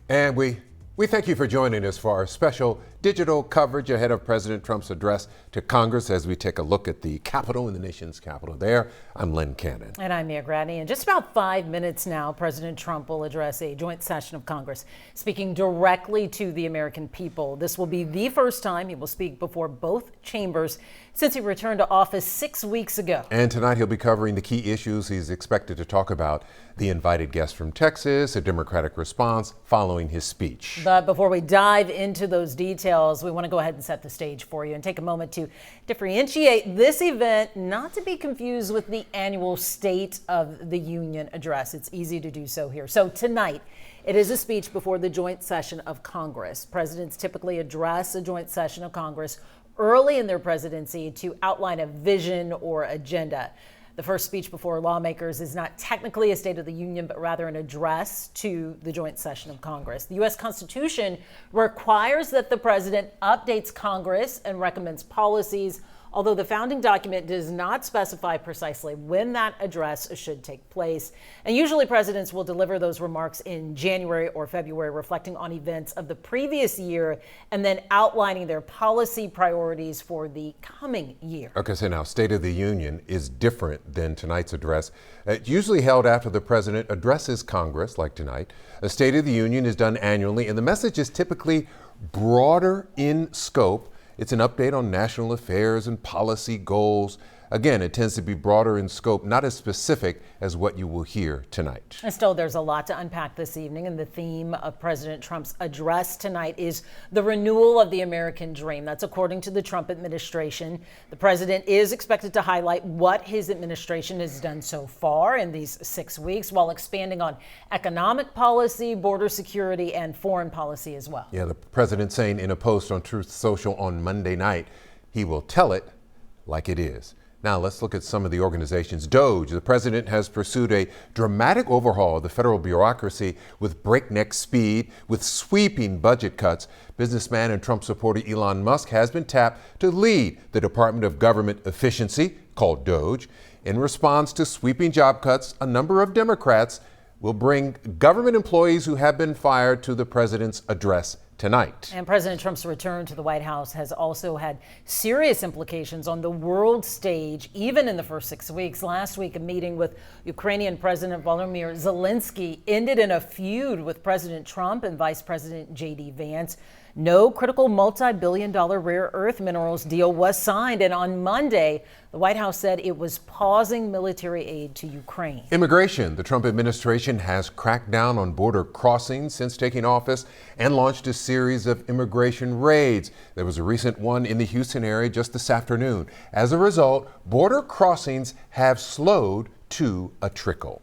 And we thank you for joining us for our special digital coverage ahead of President Trump's address to Congress as we take a look at the Capitol and the nation's capital there. I'm Len Cannon. And I'm Mia Gradney. In just about 5 minutes now, President Trump will address a joint session of Congress, speaking directly to the American people. This will be the first time he will speak before both chambers since he returned to office 6 weeks ago. And tonight he'll be covering the key issues he's expected to talk about. The invited guest from Texas, a Democratic response following his speech. But before we dive into those details, we want to go ahead and set the stage for you and take a moment to differentiate this event, not to be confused with the annual State of the Union address. It's easy to do so here. So tonight, it is a speech before the joint session of Congress. Presidents typically address a joint session of Congress early in their presidency to outline a vision or agenda. The first speech before lawmakers is not technically a State of the Union, but rather an address to the joint session of Congress. The U.S. Constitution requires that the president updates Congress and recommends policies, although the founding document does not specify precisely when that address should take place. And usually presidents will deliver those remarks in January or February, reflecting on events of the previous year and then outlining their policy priorities for the coming year. Okay, so now State of the Union is different than tonight's address. It's usually held after the president addresses Congress, like tonight. A State of the Union is done annually, and the message is typically broader in scope. It's an update on national affairs and policy goals. Again, it tends to be broader in scope, not as specific as what you will hear tonight. And still, there's a lot to unpack this evening, and the theme of President Trump's address tonight is the renewal of the American dream. That's according to the Trump administration. The president is expected to highlight what his administration has done so far in these 6 weeks, while expanding on economic policy, border security, and foreign policy as well. Yeah, the president saying in a post on Truth Social on Monday night, he will tell it like it is. Now let's look at some of the organizations. DOGE, the president has pursued a dramatic overhaul of the federal bureaucracy with breakneck speed, with sweeping budget cuts. Businessman and Trump supporter Elon Musk has been tapped to lead the Department of Government Efficiency, called DOGE. In response to sweeping job cuts, a number of Democrats will bring government employees who have been fired to the president's address tonight. And President Trump's return to the White House has also had serious implications on the world stage, even in the first 6 weeks. Last week, a meeting with Ukrainian President Volodymyr Zelensky ended in a feud with President Trump and Vice President J.D. Vance. No critical multi-billion-dollar rare earth minerals deal was signed, and on Monday, the White House said it was pausing military aid to Ukraine. Immigration. The Trump administration has cracked down on border crossings since taking office and launched a series of immigration raids. There was a recent one in the Houston area just this afternoon. As a result, border crossings have slowed to a trickle.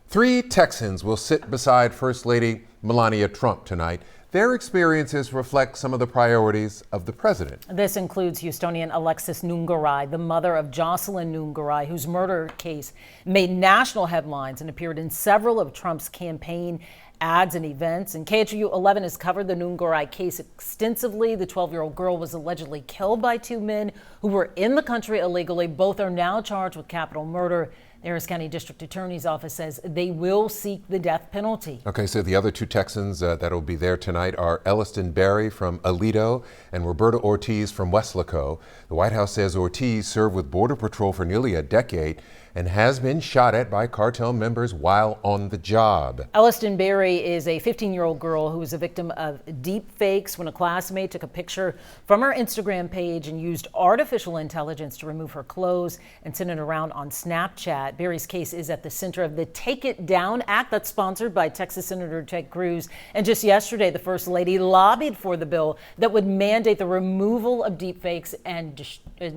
3 Texans will sit beside First Lady Melania Trump tonight. Their experiences reflect some of the priorities of the president. This includes Houstonian Alexis Nungaray, the mother of Jocelyn Nungaray, whose murder case made national headlines and appeared in several of Trump's campaign ads and events. And KHOU 11 has covered the Nungaray case extensively. The 12-year-old girl was allegedly killed by 2 men who were in the country illegally. Both are now charged with capital murder. The Harris County District Attorney's Office says they will seek the death penalty. Okay, so the other 2 Texans that will be there tonight are Elliston Berry from Aledo and Roberta Ortiz from Weslaco. The White House says Ortiz served with Border Patrol for nearly a decade and has been shot at by cartel members while on the job. Elliston Berry is a 15-year-old girl who was a victim of deep fakes when a classmate took a picture from her Instagram page and used artificial intelligence to remove her clothes and send it around on Snapchat. Berry's case is at the center of the Take It Down Act that's sponsored by Texas Senator Ted Cruz. And just yesterday, the First Lady lobbied for the bill that would mandate the removal of deep fakes and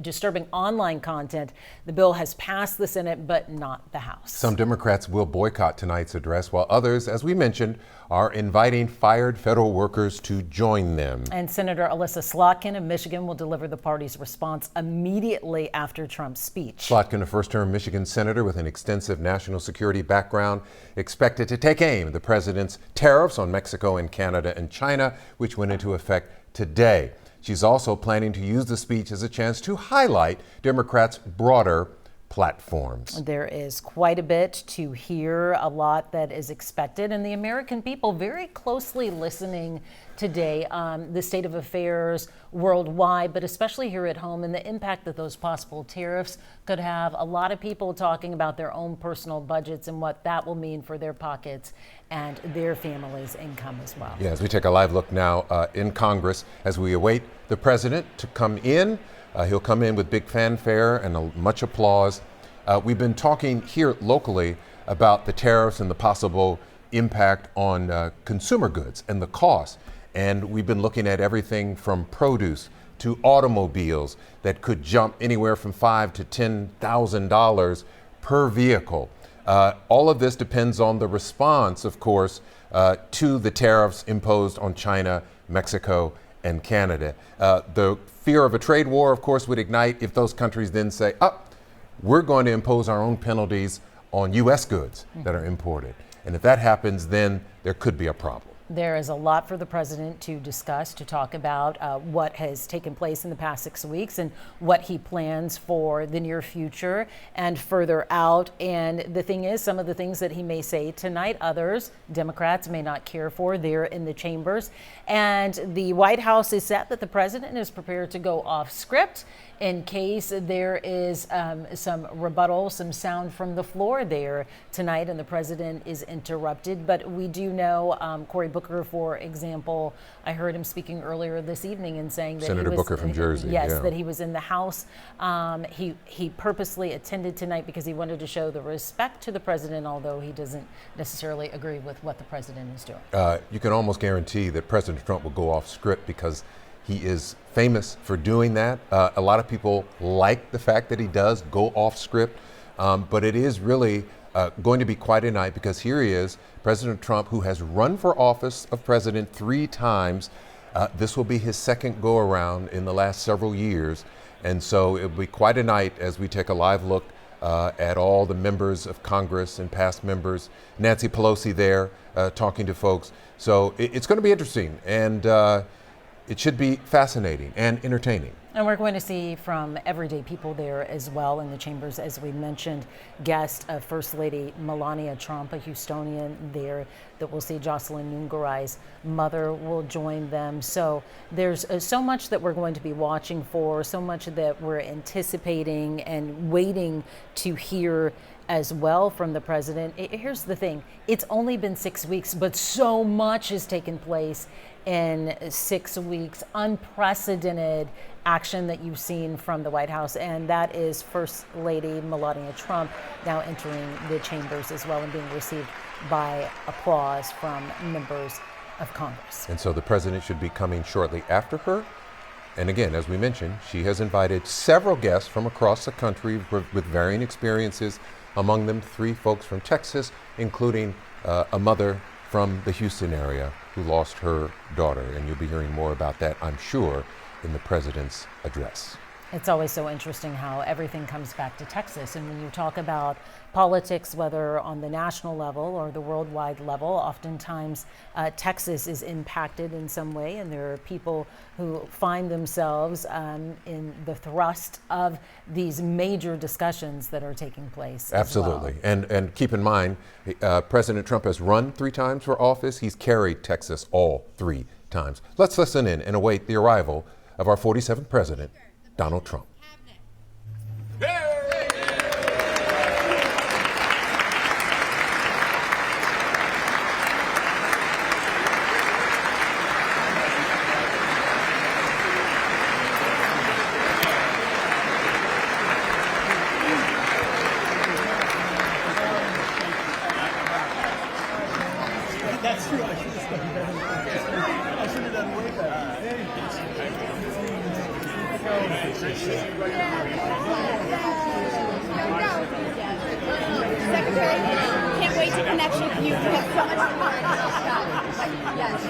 disturbing online content. The bill has passed the Senate, but not the House. Some Democrats will boycott tonight's address, while others, as we mentioned, are inviting fired federal workers to join them. And Senator Alyssa Slotkin of Michigan will deliver the party's response immediately after Trump's speech. Slotkin, a first-term Michigan senator with an extensive national security background, expected to take aim at the president's tariffs on Mexico and Canada and China, which went into effect today. She's also planning to use the speech as a chance to highlight Democrats' broader platforms. There is quite a bit to hear, a lot that is expected, and the American people very closely listening today on the state of affairs worldwide, but especially here at home, and the impact that those possible tariffs could have. A lot of people talking about their own personal budgets and what that will mean for their pockets and their family's income as well. Yeah, as we take a live look now in Congress, as we await the president to come in. He'll come in with big fanfare and much applause. We've been talking here locally about the tariffs and the possible impact on consumer goods and the cost. And we've been looking at everything from produce to automobiles that could jump anywhere from $5,000 to $10,000 per vehicle. All of this depends on the response, of course, to the tariffs imposed on China, Mexico, and Canada. The fear of a trade war, of course, would ignite if those countries then say, we're going to impose our own penalties on U.S. goods that are imported. And if that happens, then there could be a problem. There is a lot for the president to discuss, to talk about what has taken place in the past 6 weeks and what he plans for the near future and further out. And the thing is, some of the things that he may say tonight, others, Democrats, may not care for there in the chambers. And the White House is set that the president is prepared to go off script in case there is some rebuttal, some sound from the floor there tonight and the president is interrupted. But we do know Cory Booker, for example, I heard him speaking earlier this evening and saying that Senator Booker from Jersey. Yes, yeah. that he was in the House. He purposely attended tonight because he wanted to show the respect to the president, although he doesn't necessarily agree with what the president is doing. You can almost guarantee that President Trump will go off script because he is famous for doing that. A lot of people like the fact that he does go off script, but it is really going to be quite a night because here he is, President Trump, who has run for office of president 3 times. This will be his second go around in the last several years. And so it'll be quite a night as we take a live look at all the members of Congress and past members. Nancy Pelosi there talking to folks. So it's going to be interesting. And it should be fascinating and entertaining. And we're going to see from everyday people there as well in the chambers, as we mentioned, guest First Lady Melania Trump, a Houstonian there that we'll see. Jocelyn Nungarai's mother will join them. So there's so much that we're going to be watching for, so much that we're anticipating and waiting to hear as well from the president. Here's the thing, it's only been 6 weeks, but so much has taken place in 6 weeks, unprecedented action that you've seen from the White House, and that is First Lady Melania Trump now entering the chambers as well and being received by applause from members of Congress. And so the president should be coming shortly after her. And again, as we mentioned, she has invited several guests from across the country with varying experiences, among them 3 folks from Texas, including a mother from the Houston area who lost her daughter. And you'll be hearing more about that, I'm sure, in the president's address. It's always so interesting how everything comes back to Texas. And when you talk about politics, whether on the national level or the worldwide level, oftentimes Texas is impacted in some way. And there are people who find themselves in the thrust of these major discussions that are taking place. Absolutely. As well. And keep in mind, President Trump has run 3 times for office. He's carried Texas all 3 times. Let's listen in and await the arrival of our 47th president, Donald Trump. That's true. I should have done way Secretary, can't wait to connect with you. You have so much fun. Yes.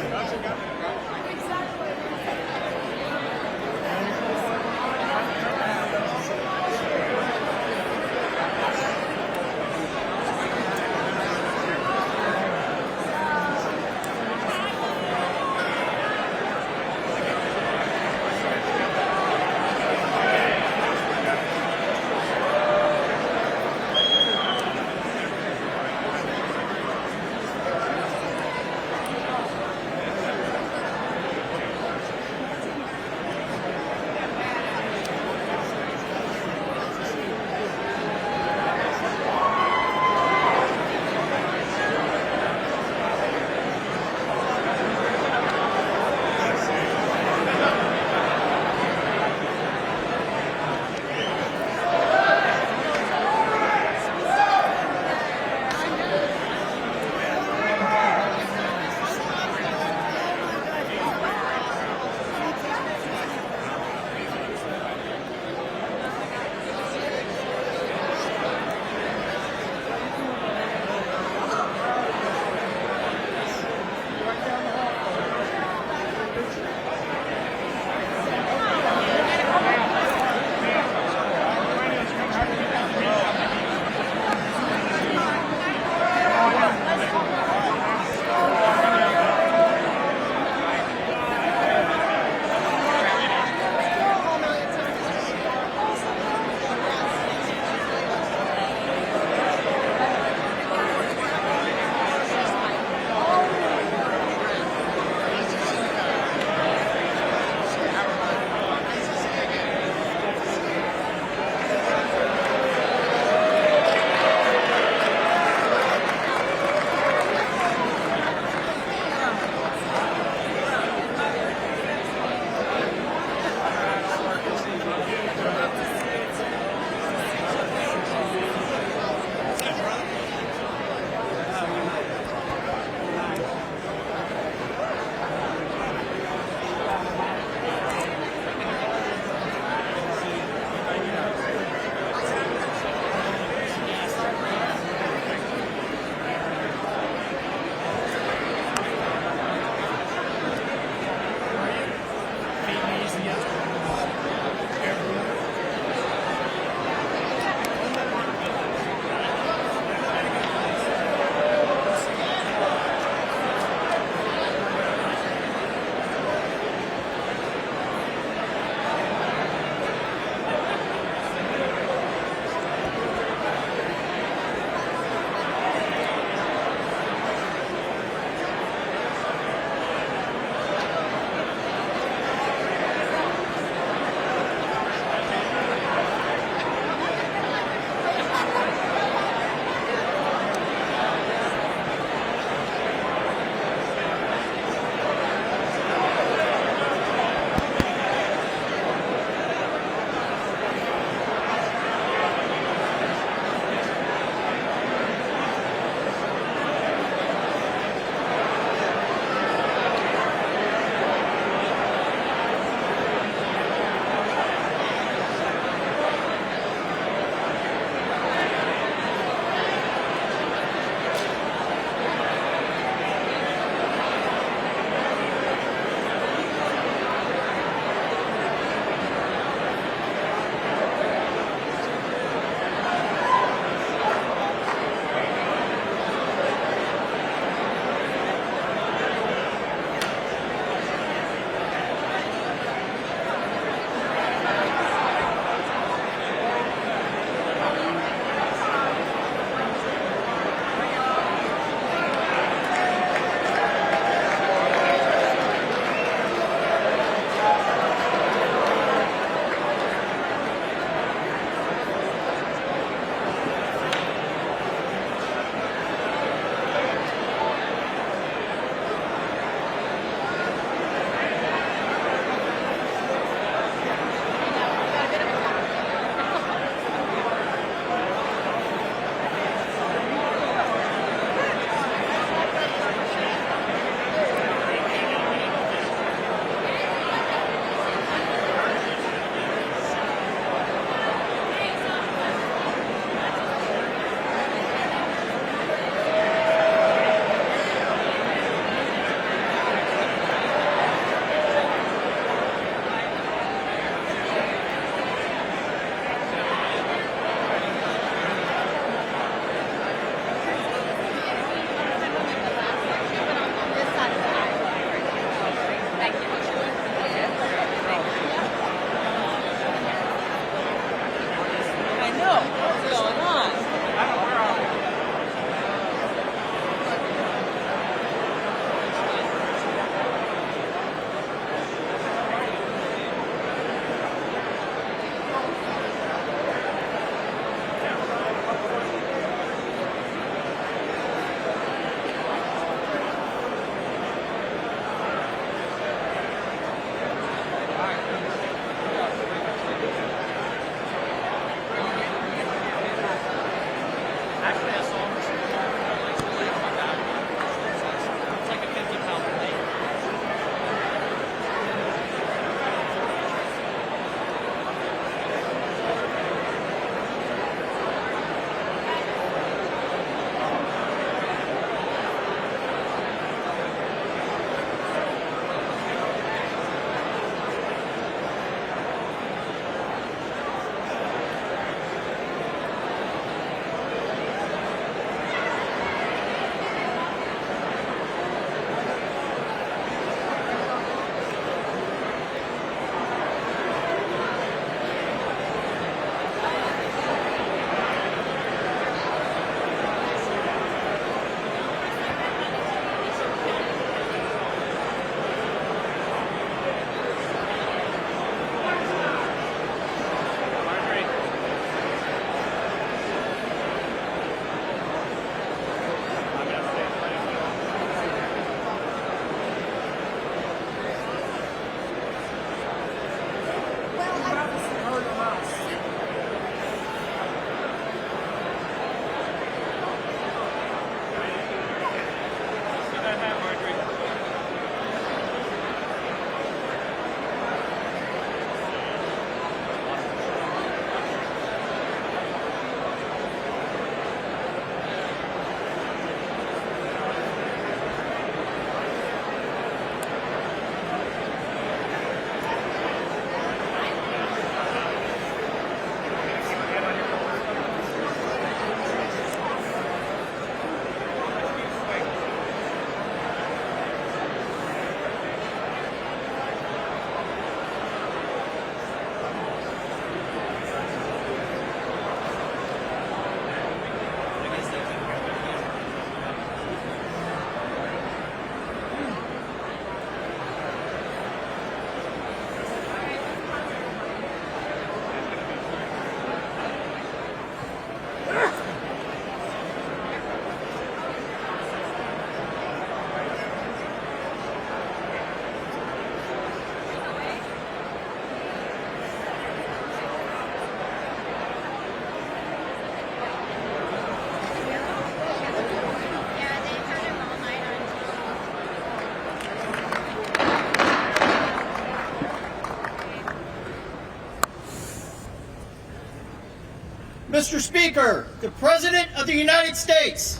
Mr. Speaker, the President of the United States.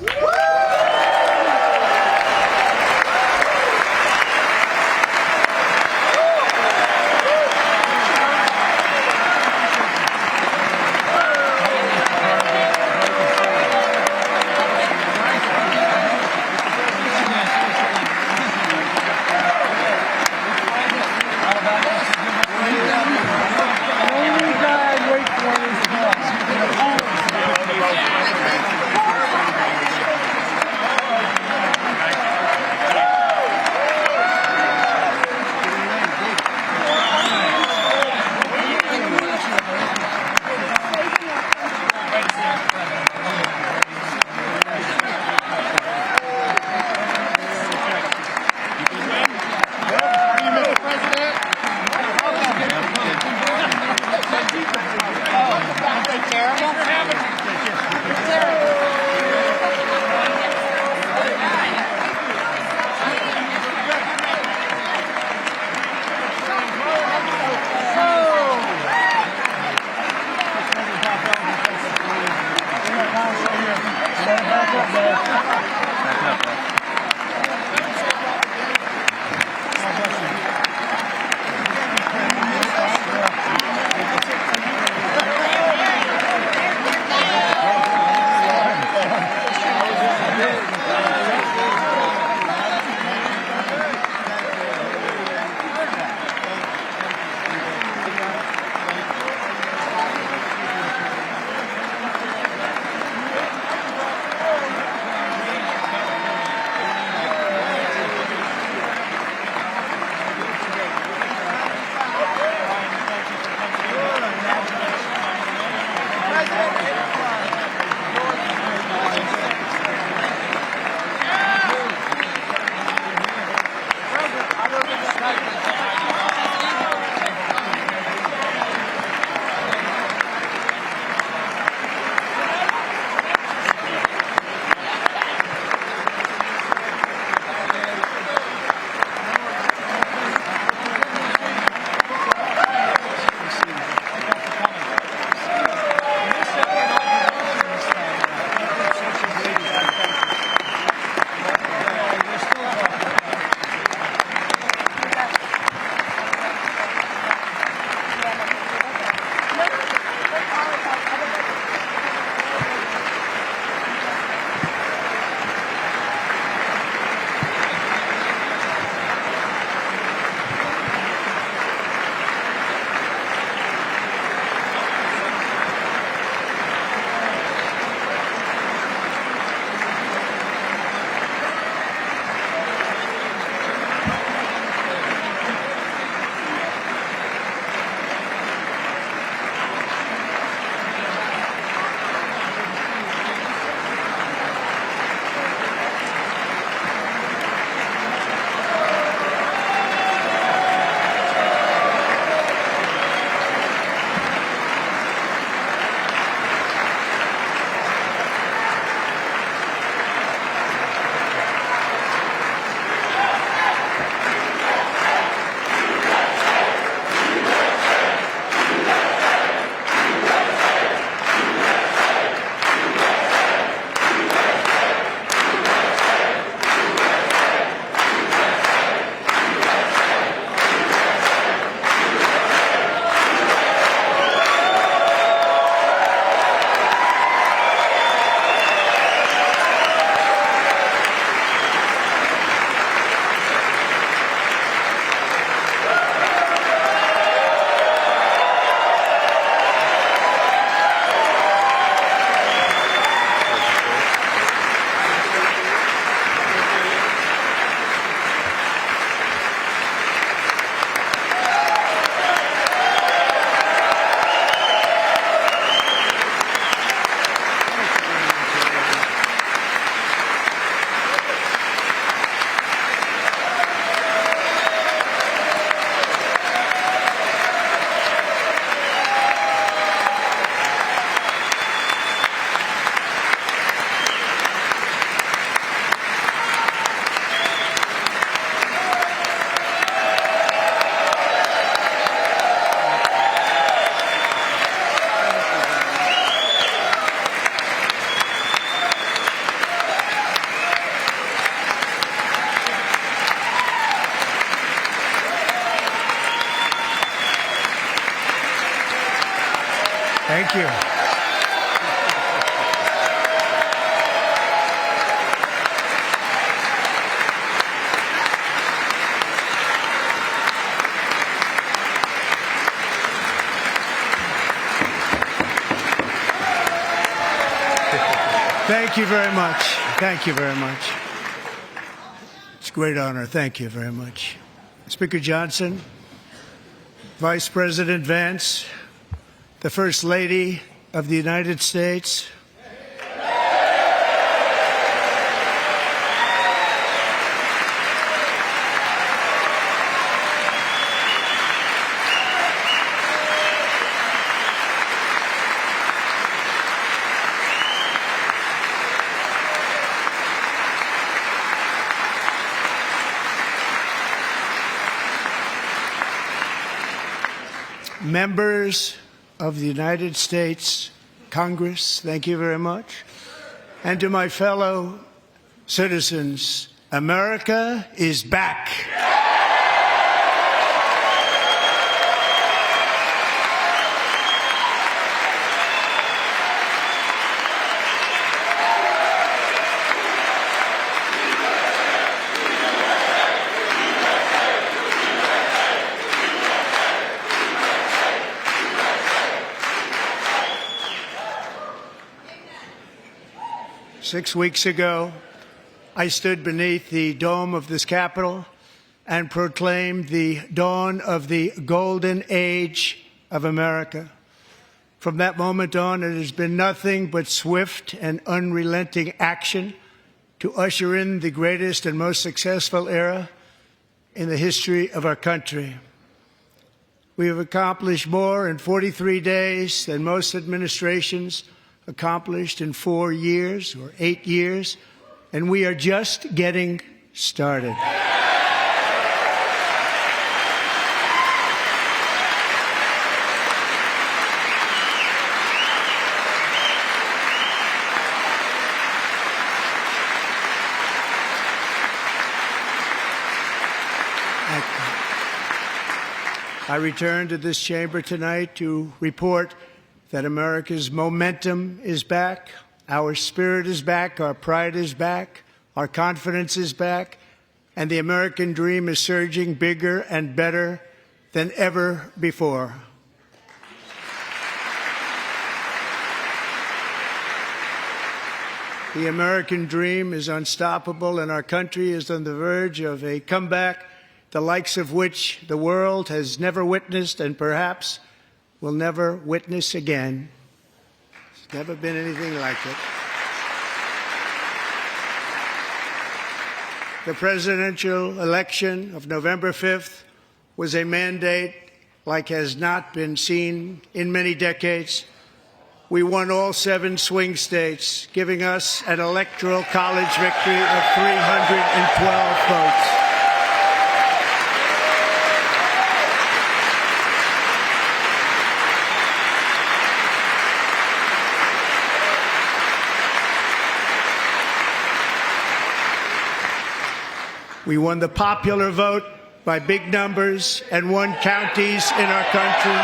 Thank you. Thank you very much. Thank you very much. It's a great honor. Thank you very much. Speaker Johnson, Vice President Vance, the First Lady of the United States, members of the United States Congress, thank you very much. And to my fellow citizens, America is back. 6 weeks ago, I stood beneath the dome of this Capitol and proclaimed the dawn of the golden age of America. From that moment on, it has been nothing but swift and unrelenting action to usher in the greatest and most successful era in the history of our country. We have accomplished more in 43 days than most administrations accomplished in 4 years or 8 years, and we are just getting started. I return to this chamber tonight to report that America's momentum is back, our spirit is back, our pride is back, our confidence is back, and the American dream is surging bigger and better than ever before. The American dream is unstoppable, and our country is on the verge of a comeback, the likes of which the world has never witnessed and perhaps will never witness again. There's never been anything like it. The presidential election of November 5th was a mandate like has not been seen in many decades. We won all 7 swing states, giving us an electoral college victory of 312 votes. We won the popular vote by big numbers and won counties in our country.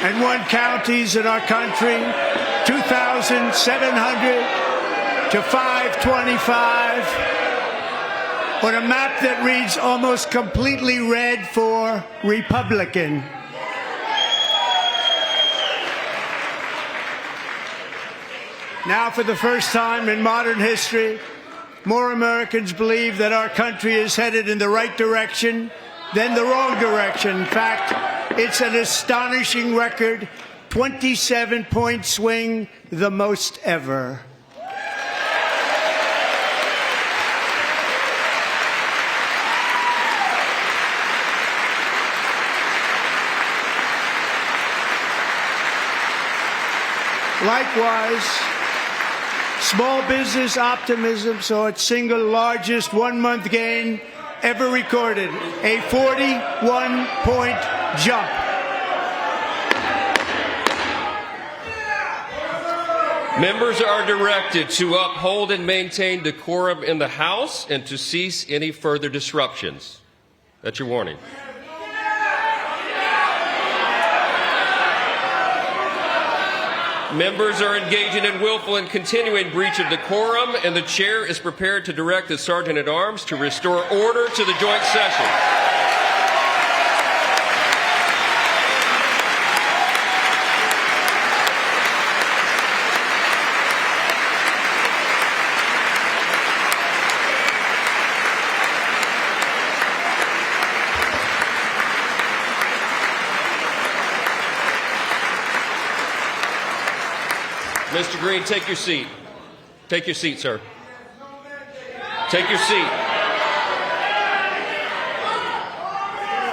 And won counties in our country, 2,700 to 525, on a map that reads almost completely red for Republican. Now, for the first time in modern history, more Americans believe that our country is headed in the right direction than the wrong direction. In fact, it's an astonishing record, 27-point swing, the most ever. Likewise, Small business optimism saw its single largest one-month gain ever recorded, a 41-point jump. Members are directed to uphold and maintain decorum in the House and to cease any further disruptions. That's your warning. Members are engaging in willful and continuing breach of decorum, and the chair is prepared to direct the Sergeant-at-Arms to restore order to the joint session. Mr. Green, take your seat. Take your seat, sir. Take your seat.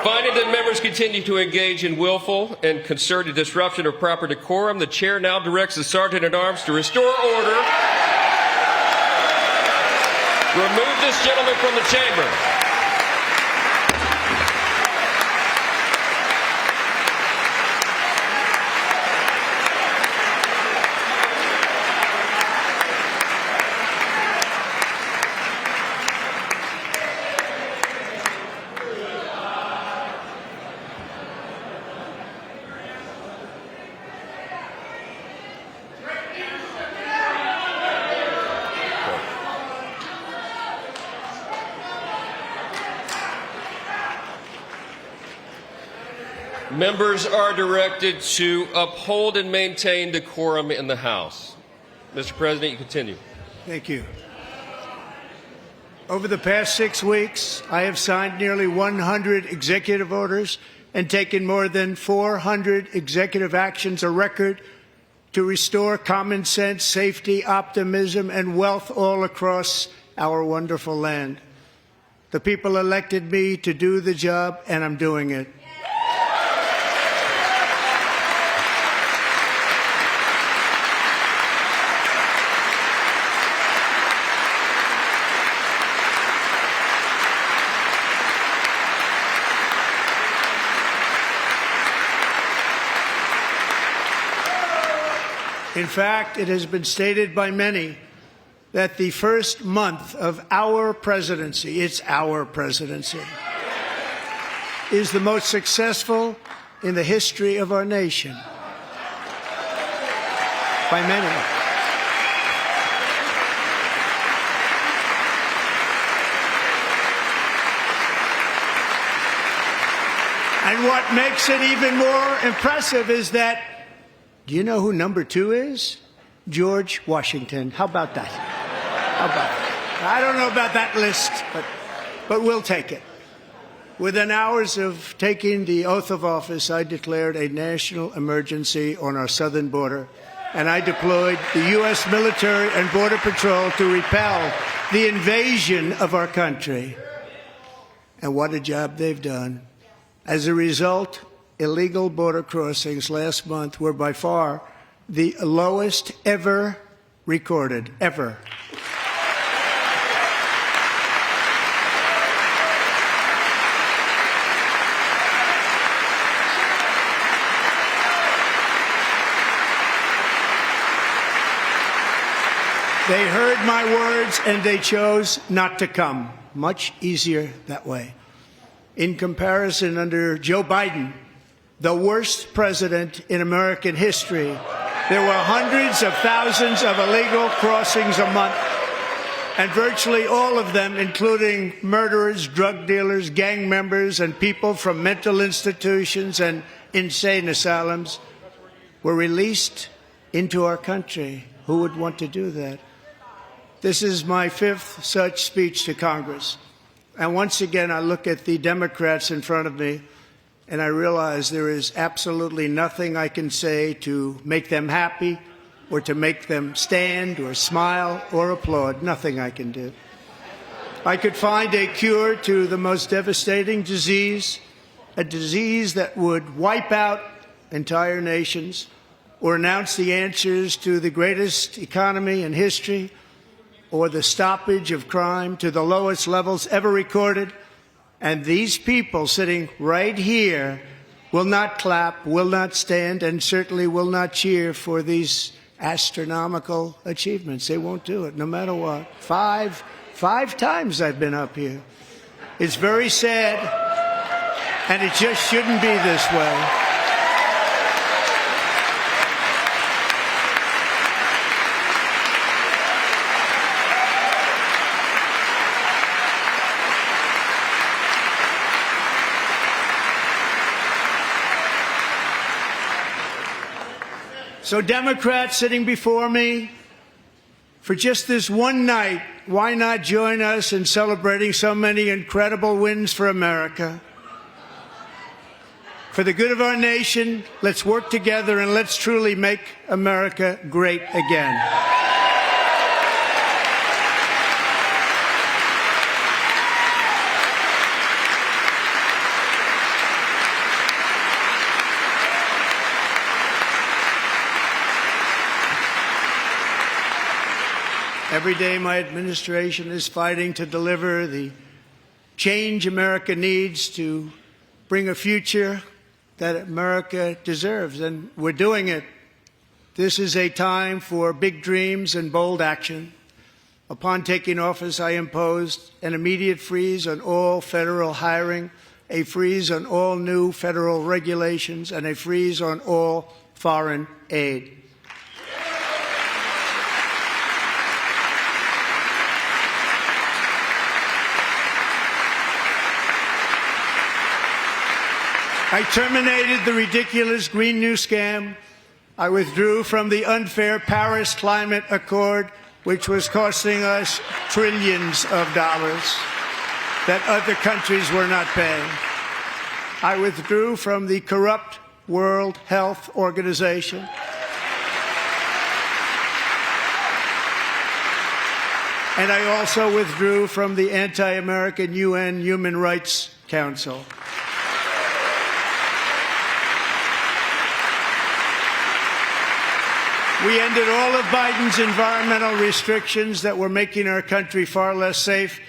Finding that members continue to engage in willful and concerted disruption of proper decorum, the chair now directs the Sergeant-at-Arms to restore order. Remove this gentleman from the chamber. Members are directed to uphold and maintain decorum in the House. Mr. President, you continue. Thank you. Over the past 6 weeks, I have signed nearly 100 executive orders and taken more than 400 executive actions, a record to restore common sense, safety, optimism, and wealth all across our wonderful land. The people elected me to do the job, and I'm doing it. In fact, it has been stated by many that the first month of our presidency, it's our presidency, is the most successful in the history of our nation. By many. And what makes it even more impressive is that, do you know who number 2 is? George Washington. How about that? How about that? I don't know about that list, but we'll take it. Within hours of taking the oath of office, I declared a national emergency on our southern border, and I deployed the U.S. military and Border Patrol to repel the invasion of our country. And what a job they've done. As a result, illegal border crossings last month were by far the lowest ever recorded, ever. They heard my words and they chose not to come. Much easier that way. In comparison, under Joe Biden, the worst president in American history, there were hundreds of thousands of illegal crossings a month, and virtually all of them, including murderers, drug dealers, gang members, and people from mental institutions and insane asylums, were released into our country. Who would want to do that? This is my 5th such speech to Congress. And once again, I look at the Democrats in front of me, and I realize there is absolutely nothing I can say to make them happy or to make them stand or smile or applaud. Nothing I can do. I could find a cure to the most devastating disease, a disease that would wipe out entire nations, or announce the answers to the greatest economy in history or the stoppage of crime to the lowest levels ever recorded. And these people sitting right here will not clap, will not stand, and certainly will not cheer for these astronomical achievements. They won't do it, no matter what. Five times I've been up here. It's very sad, and it just shouldn't be this way. So Democrats sitting before me, for just this one night, why not join us in celebrating so many incredible wins for America? For the good of our nation, let's work together and let's truly make America great again. Every day, my administration is fighting to deliver the change America needs to bring a future that America deserves, and we're doing it. This is a time for big dreams and bold action. Upon taking office, I imposed an immediate freeze on all federal hiring, a freeze on all new federal regulations, and a freeze on all foreign aid. I terminated the ridiculous Green New Scam. I withdrew from the unfair Paris Climate Accord, which was costing us trillions of dollars that other countries were not paying. I withdrew from the corrupt World Health Organization. And I also withdrew from the anti-American UN Human Rights Council. We ended all of Biden's environmental restrictions that were making our country far less safe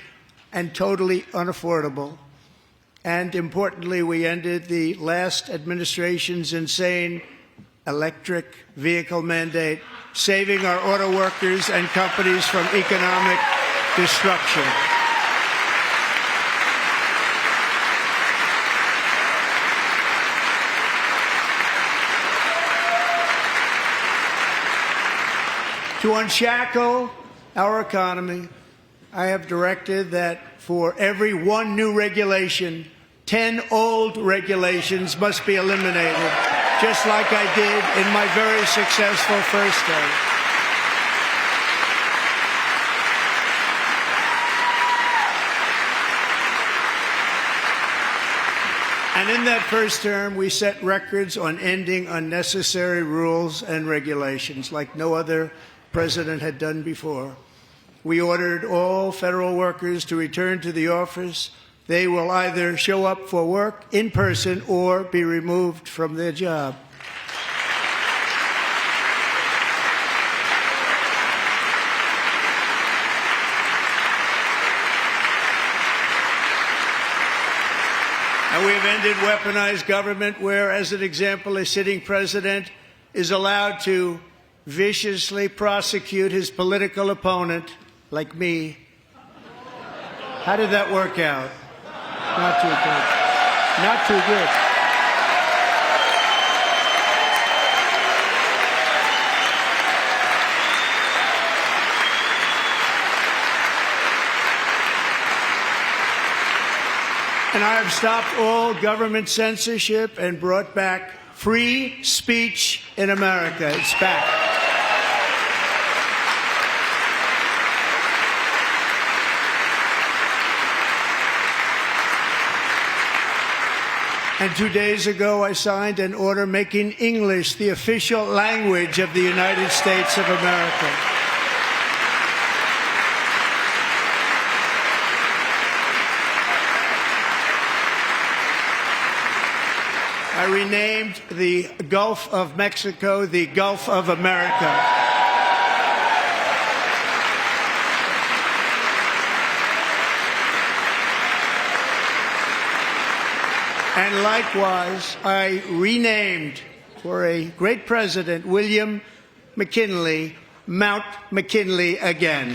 and totally unaffordable. And importantly, we ended the last administration's insane electric vehicle mandate, saving our auto workers and companies from economic destruction. To unshackle our economy, I have directed that for every one new regulation, 10 old regulations must be eliminated, just like I did in my very successful first term. And in that first term, we set records on ending unnecessary rules and regulations like no other president had done before. We ordered all federal workers to return to the office. They will either show up for work in person or be removed from their job. And we have ended weaponized government where, as an example, a sitting president is allowed to viciously prosecute his political opponent, like me. How did that work out? Not too good. Not too good. And I have stopped all government censorship and brought back free speech in America. It's back. And 2 days ago, I signed an order making English the official language of the United States of America. I renamed the Gulf of Mexico the Gulf of America. And likewise, I renamed, for a great president, William McKinley, Mount McKinley again.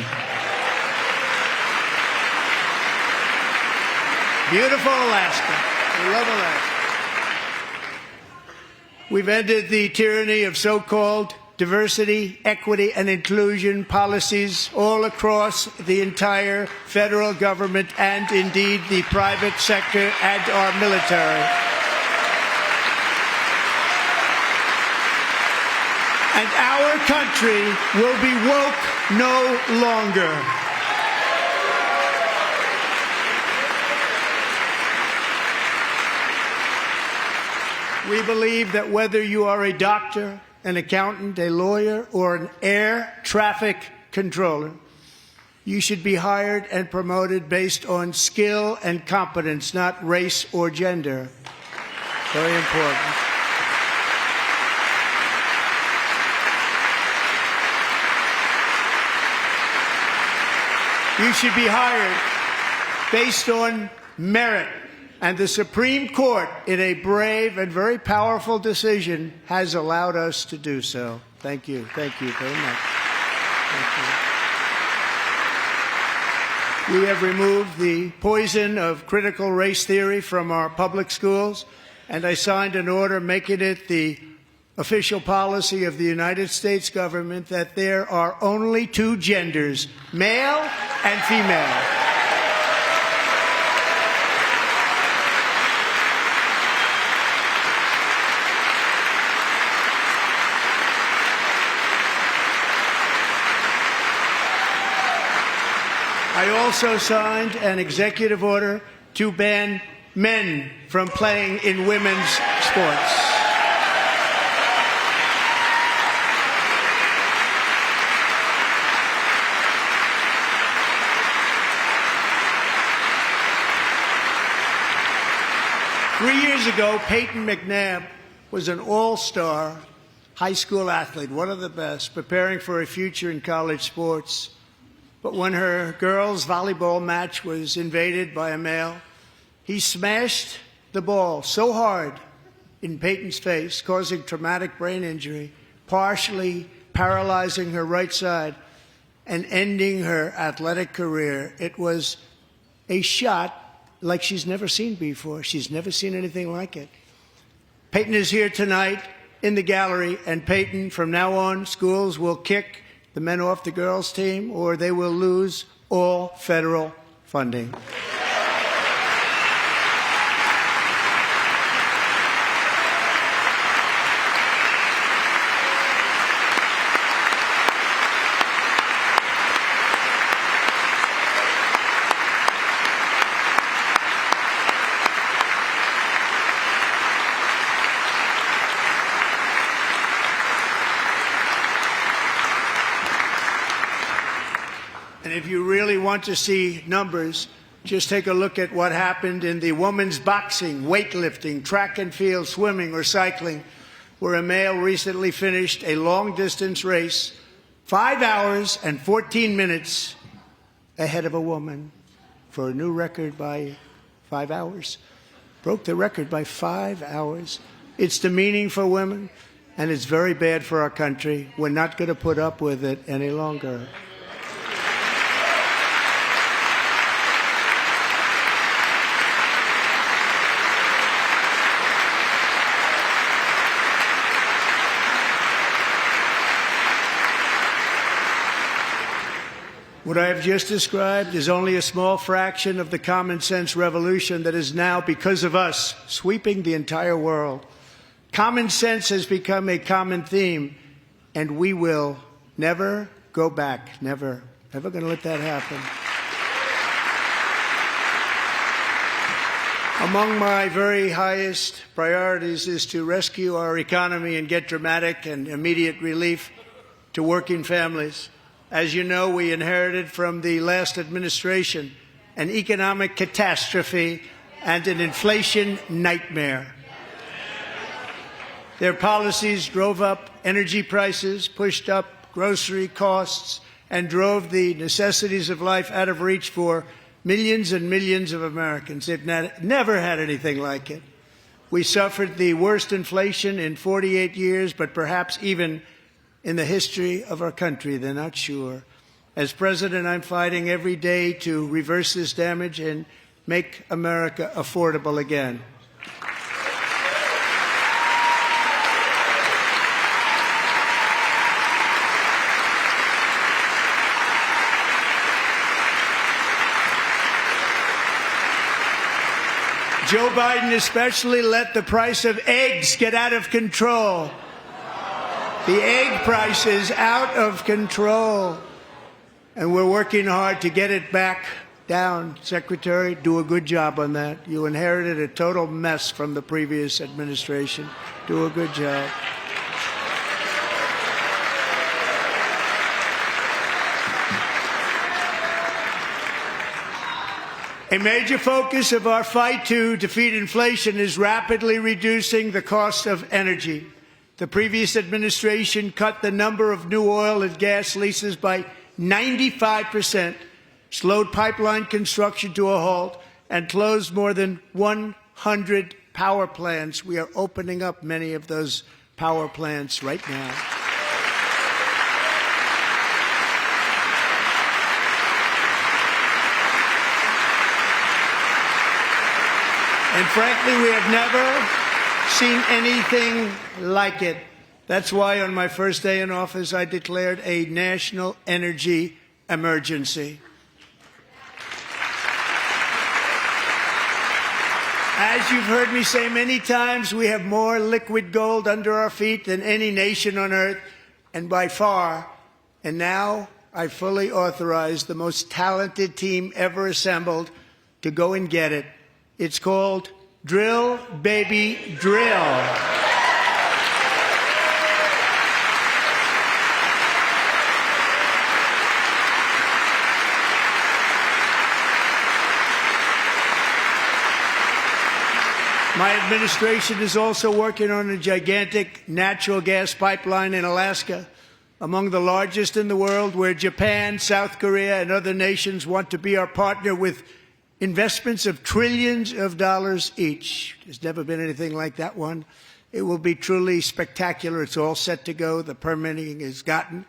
Beautiful Alaska. We love Alaska. We've ended the tyranny of so-called diversity, equity, and inclusion policies all across the entire federal government and indeed the private sector and our military. And our country will be woke no longer. We believe that whether you are a doctor, an accountant, a lawyer, or an air traffic controller, you should be hired and promoted based on skill and competence, not race or gender. Very important. You should be hired based on merit. And the Supreme Court, in a brave and very powerful decision, has allowed us to do so. Thank you. Thank you very much. Thank you. We have removed the poison of critical race theory from our public schools, and I signed an order making it the official policy of the United States government that there are only two genders, male and female. I also signed an executive order to ban men from playing in women's sports. Three years ago, Peyton McNabb was an all-star high school athlete, one of the best, preparing for a future in college sports. But when her girls' volleyball match was invaded by a male, he smashed the ball so hard in Peyton's face, causing traumatic brain injury, partially paralyzing her right side, and ending her athletic career. It was a shot like she's never seen before. She's never seen anything like it. Peyton is here tonight in the gallery, and Peyton, from now on, schools will kick the men off the girls' team, or they will lose all federal funding. And if you really want to see numbers, just take a look at what happened in the women's boxing, weightlifting, track and field, swimming, or cycling, where a male recently finished a long-distance race 5 hours and 14 minutes ahead of a woman for a new record by 5 hours. Broke the record by 5 hours. It's demeaning for women, and it's very bad for our country. We're not going to put up with it any longer. What I have just described is only a small fraction of the common sense revolution that is now, because of us, sweeping the entire world. Common sense has become a common theme, and we will never go back. Never. Never going to let that happen. Among my very highest priorities is to rescue our economy and get dramatic and immediate relief to working families. As you know, we inherited from the last administration an economic catastrophe and an inflation nightmare. Their policies drove up energy prices, pushed up grocery costs, and drove the necessities of life out of reach for millions and millions of Americans. They've never had anything like it. We suffered the worst inflation in 48 years, but perhaps even in the history of our country. They're not sure. As president, I'm fighting every day to reverse this damage and make America affordable again. Joe Biden especially let the price of eggs get out of control. The egg price is out of control. And we're working hard to get it back down. Secretary, do a good job on that. You inherited a total mess from the previous administration. Do a good job. A major focus of our fight to defeat inflation is rapidly reducing the cost of energy. The previous administration cut the number of new oil and gas leases by 95%, slowed pipeline construction to a halt, and closed more than 100 power plants. We are opening up many of those power plants right now. And frankly, we have never seen anything like it. That's why on my first day in office, I declared a national energy emergency. As you've heard me say many times, we have more liquid gold under our feet than any nation on earth, and by far. And now I fully authorize the most talented team ever assembled to go and get it. It's called Drill, Baby, Drill. My administration is also working on a gigantic natural gas pipeline in Alaska, among the largest in the world, where Japan, South Korea, and other nations want to be our partner with investments of trillions of dollars each. There's never been anything like that one. It will be truly spectacular. It's all set to go. The permitting is gotten.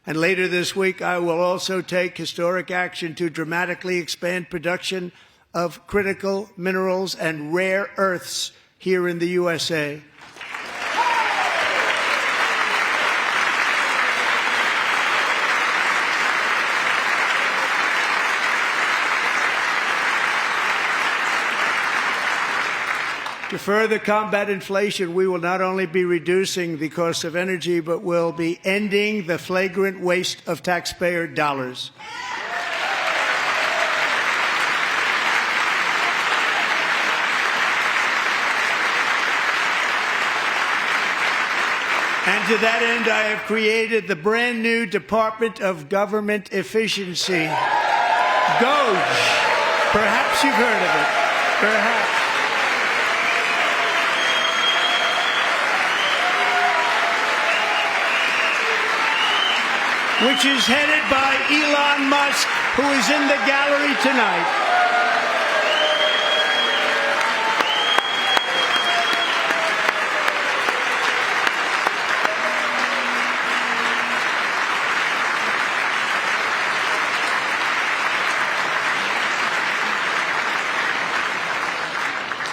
And later this week, I will also take historic action to dramatically expand production of critical minerals and rare earths here in the USA. To further combat inflation, we will not only be reducing the cost of energy, but will be ending the flagrant waste of taxpayer dollars. And to that end, I have created the brand new Department of Government Efficiency, DOGE. Perhaps you've heard of it. Perhaps. Which is headed by Elon Musk, who is in the gallery tonight.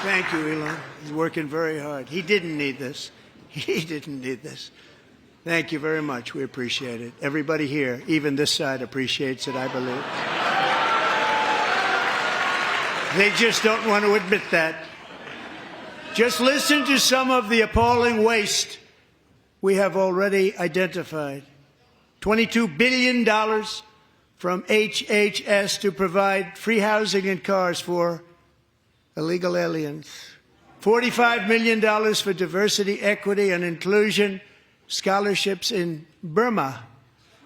Thank you, Elon. He's working very hard. He didn't need this. He didn't need this. Thank you very much. We appreciate it. Everybody here, even this side, appreciates it, I believe. They just don't want to admit that. Just listen to some of the appalling waste we have already identified. $22 billion from HHS to provide free housing and cars for illegal aliens. $45 million for diversity, equity, and inclusion scholarships in Burma.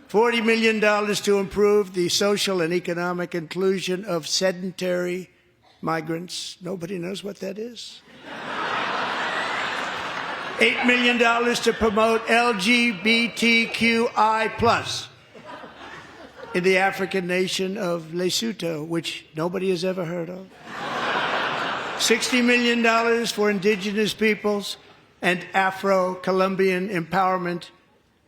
$40 million to improve the social and economic inclusion of sedentary migrants. Nobody knows what that is. $8 million to promote LGBTQI+ in the African nation of Lesotho, which nobody has ever heard of. $60 million for indigenous peoples and Afro-Colombian empowerment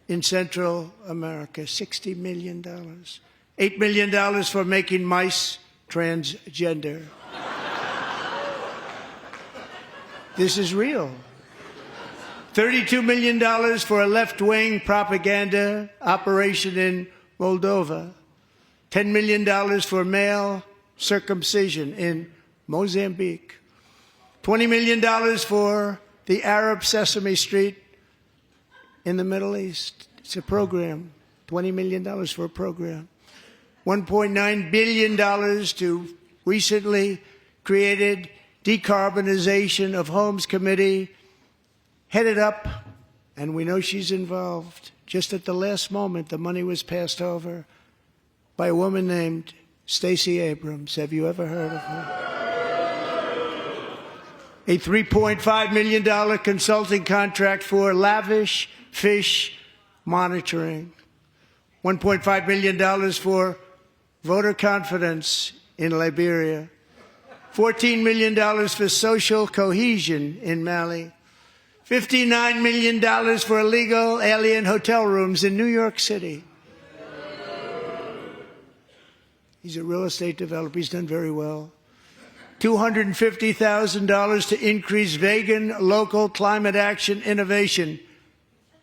in Central America. $60 million. $8 million for making mice transgender. This is real. $32 million for a left-wing propaganda operation in Moldova. $10 million for male circumcision in Mozambique. $20 million for the Arab Sesame Street in the Middle East. It's a program. $20 million for a program. $1.9 billion to recently created Decarbonization of Homes Committee, headed up, and we know she's involved. Just at the last moment, the money was passed over by a woman named Stacey Abrams. Have you ever heard of her? A $3.5 million consulting contract for lavish fish monitoring. $1.5 million for voter confidence in Liberia. $14 million for social cohesion in Mali. $59 million for illegal alien hotel rooms in New York City. He's a real estate developer. He's done very well. $250,000 to increase vegan local climate action innovation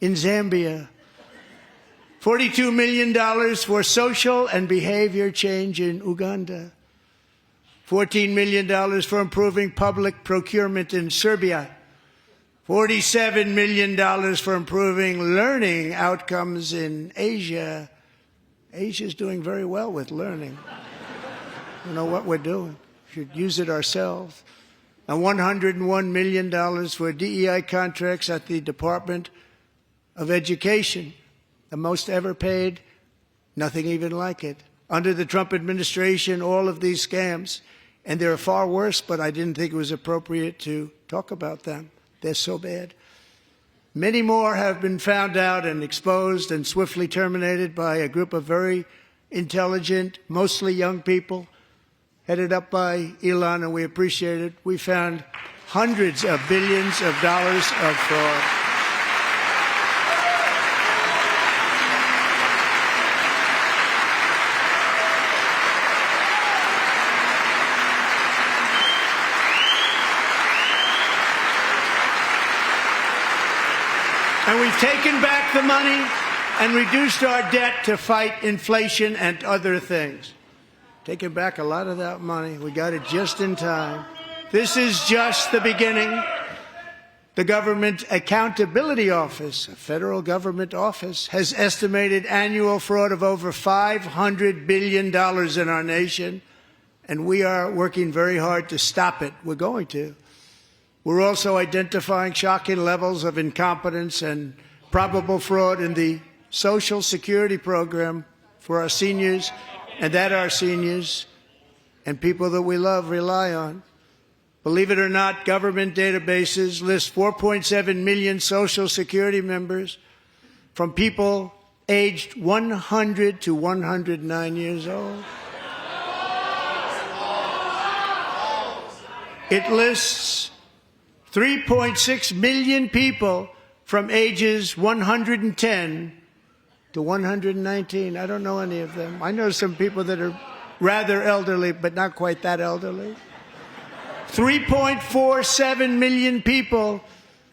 in Zambia. $42 million for social and behavior change in Uganda. $14 million for improving public procurement in Serbia. $47 million for improving learning outcomes in Asia. Asia's doing very well with learning. You know what we're doing. We should use it ourselves. And $101 million for DEI contracts at the Department of Education. The most ever paid, nothing even like it. Under the Trump administration, all of these scams, and they're far worse, but I didn't think it was appropriate to talk about them. They're so bad. Many more have been found out and exposed and swiftly terminated by a group of very intelligent, mostly young people, headed up by Elon, and we appreciate it. We found hundreds of billions of dollars of fraud. And we've taken back the money and reduced our debt to fight inflation and other things. Taken back a lot of that money. We got it just in time. This is just the beginning. The Government Accountability Office, a federal government office, has estimated annual fraud of over $500 billion in our nation, and we are working very hard to stop it. We're going to. We're also identifying shocking levels of incompetence and probable fraud in the Social Security program for our seniors, and that our seniors and people that we love rely on. Believe it or not, government databases list 4.7 million Social Security members from people aged 100 to 109 years old. It lists 3.6 million people from ages 110 to 119. I don't know any of them. I know some people that are rather elderly, but not quite that elderly. 3.47 million people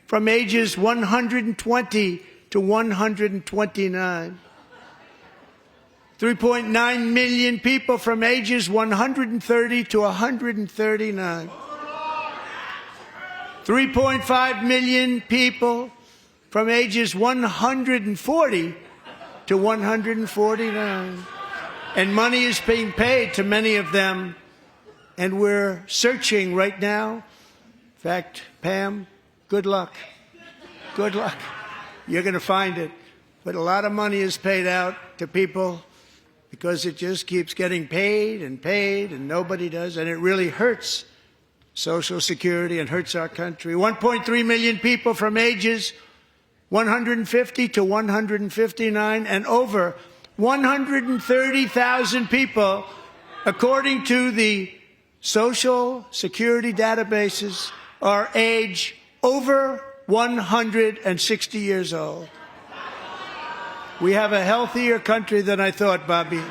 from ages 120 to 129. 3.9 million people from ages 130 to 139. 3.5 million people from ages 140 to 149. And money is being paid to many of them, and we're searching right now. In fact, Pam, good luck. Good luck. You're going to find it. But a lot of money is paid out to people because it just keeps getting paid, and nobody does, and it really hurts Social Security and hurts our country. 1.3 million people from ages 150 to 159, and over 130,000 people, according to the Social Security databases, are age over 160 years old. We have a healthier country than I thought, Bobby.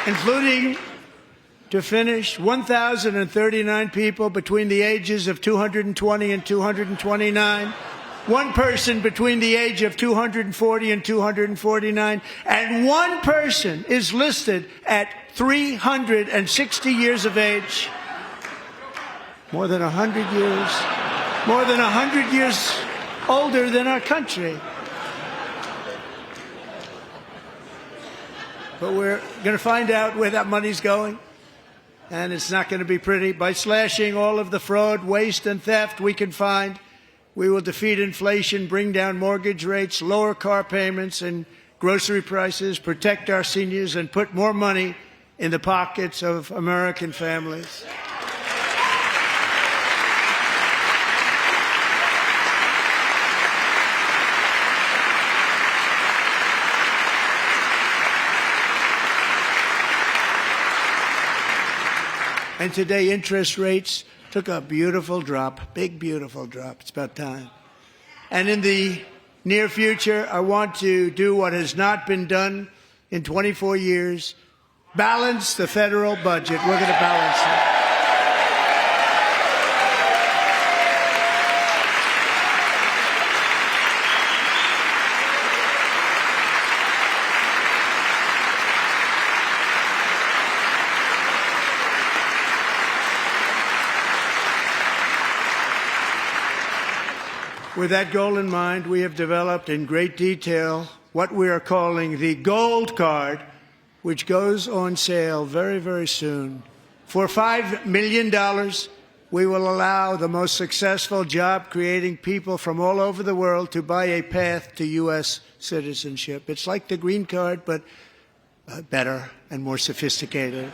Including, to finish, 1,039 people between the ages of 220 and 229, one person between the age of 240 and 249, and one person is listed at 360 years of age. More than 100 years older than our country. But we're going to find out where that money's going, and it's not going to be pretty. By slashing all of the fraud, waste, and theft we can find, we will defeat inflation, bring down mortgage rates, lower car payments and grocery prices, protect our seniors, and put more money in the pockets of American families. And today, interest rates took a beautiful drop, big, beautiful drop. It's about time. And in the near future, I want to do what has not been done in 24 years, balance the federal budget. We're going to balance it. With that goal in mind, we have developed in great detail what we are calling the Gold Card, which goes on sale very, very soon. For $5 million, we will allow the most successful job-creating people from all over the world to buy a path to U.S. citizenship. It's like the green card, but better and more sophisticated.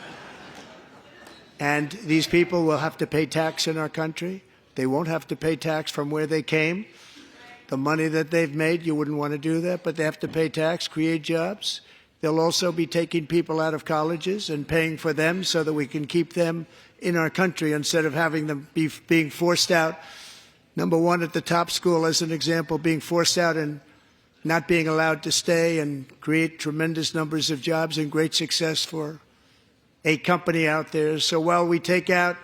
And these people will have to pay tax in our country. They won't have to pay tax from where they came. The money that they've made, you wouldn't want to do that, but they have to pay tax, create jobs. They'll also be taking people out of colleges and paying for them so that we can keep them in our country instead of having them being forced out. Number one, at the top school, as an example, being forced out and not being allowed to stay and create tremendous numbers of jobs and great success for a company out there. So while we take out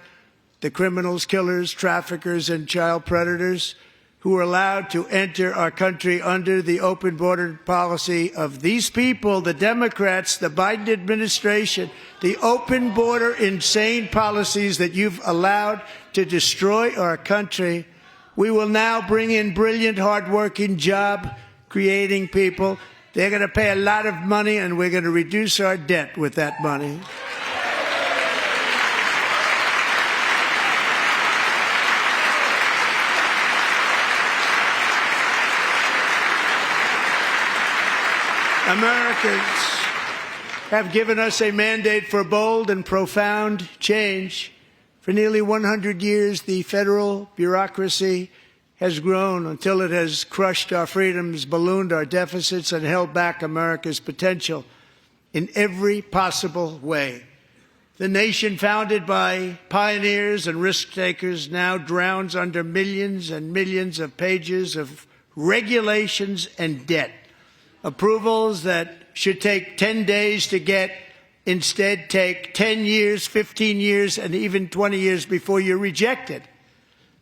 the criminals, killers, traffickers, and child predators who are allowed to enter our country under the open border policy of these people, the Democrats, the Biden administration, the open border insane policies that you've allowed to destroy our country, we will now bring in brilliant, hardworking, job-creating people. They're going to pay a lot of money, and we're going to reduce our debt with that money. Americans have given us a mandate for bold and profound change. For nearly 100 years, the federal bureaucracy has grown until it has crushed our freedoms, ballooned our deficits, and held back America's potential in every possible way. The nation founded by pioneers and risk-takers now drowns under millions and millions of pages of regulations and debt. Approvals that should take 10 days to get instead take 10 years, 15 years, and even 20 years before you're rejected.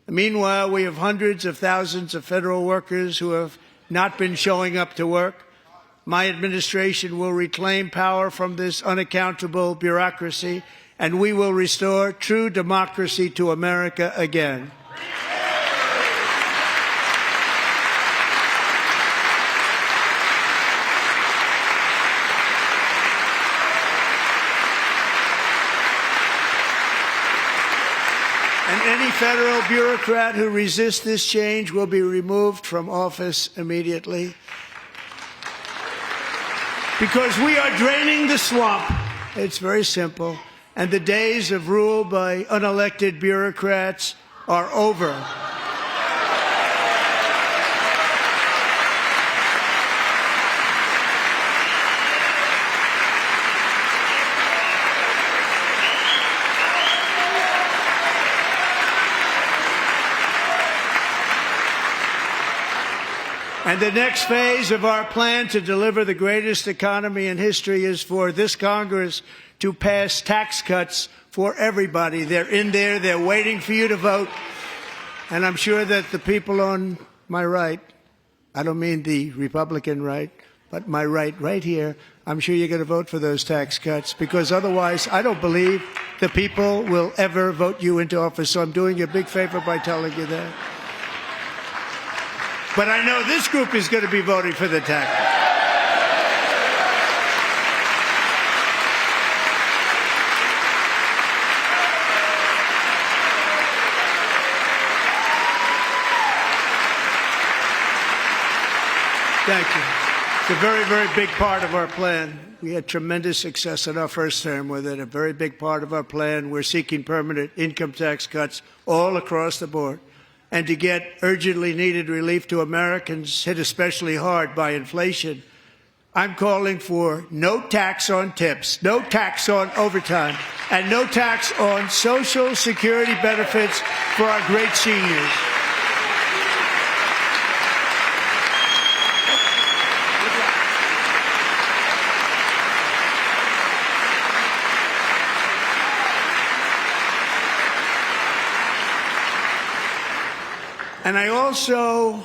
Meanwhile, we have hundreds of thousands of federal workers who have not been showing up to work. My administration will reclaim power from this unaccountable bureaucracy, and we will restore true democracy to America again. any federal bureaucrat who resists this change will be removed from office immediately. Because we are draining the swamp. It's very simple. And the days of rule by unelected bureaucrats are over. And the next phase of our plan to deliver the greatest economy in history is for this Congress to pass tax cuts for everybody. They're in there. They're waiting for you to vote. And I'm sure that the people on my right, I don't mean the Republican right, but my right here, I'm sure you're going to vote for those tax cuts, because otherwise I don't believe the people will ever vote you into office. So I'm doing you a big favor by telling you that. But I know this group is going to be voting for the tax. Thank you. It's a very, very big part of our plan. We had tremendous success in our first term with it. A very big part of our plan. We're seeking permanent income tax cuts all across the board. And to get urgently needed relief to Americans hit especially hard by inflation, I'm calling for no tax on tips, no tax on overtime, and no tax on Social Security benefits for our great seniors. And I also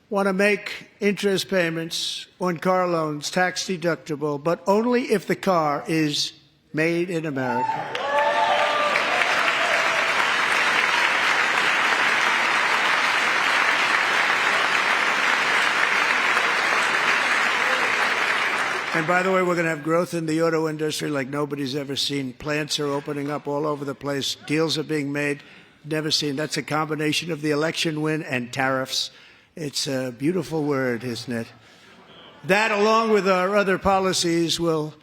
want to make interest payments on car loans tax deductible, but only if the car is made in America. And by the way, we're going to have growth in the auto industry like nobody's ever seen. Plants are opening up all over the place. Deals are being made. Never seen. That's a combination of the election win and tariffs. It's a beautiful word, isn't it? That, along with our other policies, will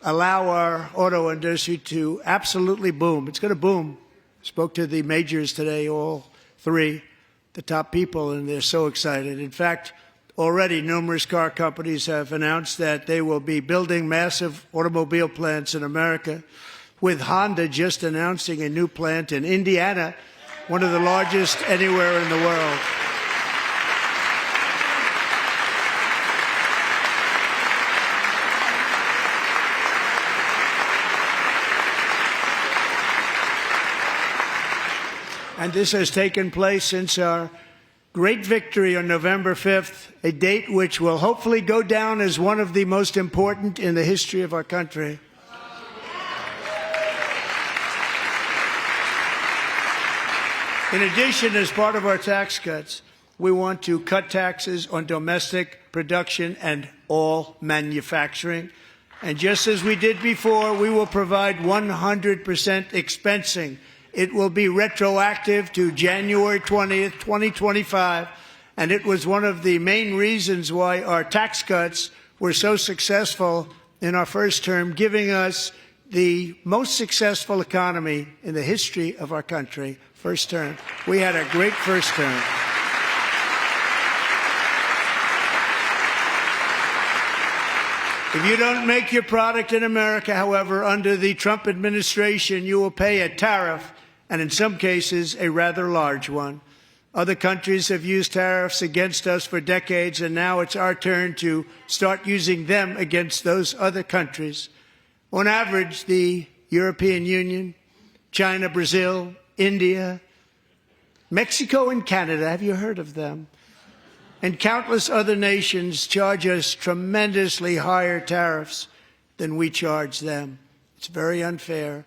allow our auto industry to absolutely boom. It's going to boom. Spoke to the majors today, all three, the top people, and they're so excited. In fact, already numerous car companies have announced that they will be building massive automobile plants in America, with Honda just announcing a new plant in Indiana, one of the largest anywhere in the world. And this has taken place since our great victory on November 5th, a date which will hopefully go down as one of the most important in the history of our country. In addition, as part of our tax cuts, we want to cut taxes on domestic production and all manufacturing. And just as we did before, we will provide 100% expensing. It will be retroactive to January 20th, 2025. And it was one of the main reasons why our tax cuts were so successful in our first term, giving us the most successful economy in the history of our country. First term. We had a great first term. If you don't make your product in America, however, under the Trump administration, you will pay a tariff, and in some cases, a rather large one. Other countries have used tariffs against us for decades, and now it's our turn to start using them against those other countries. On average, the European Union, China, Brazil, India, Mexico, and Canada, have you heard of them? And countless other nations charge us tremendously higher tariffs than we charge them. It's very unfair.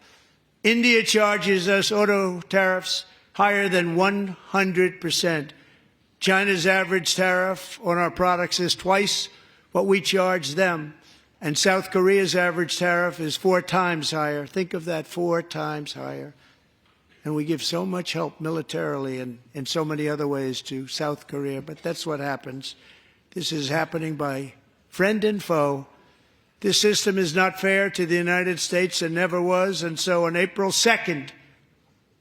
India charges us auto tariffs higher than 100%. China's average tariff on our products is twice what we charge them. And South Korea's average tariff is 4 times higher. Think of that, 4 times higher. And we give so much help militarily and in so many other ways to South Korea, but that's what happens. This is happening by friend and foe. This system is not fair to the United States and never was, and so on April 2nd,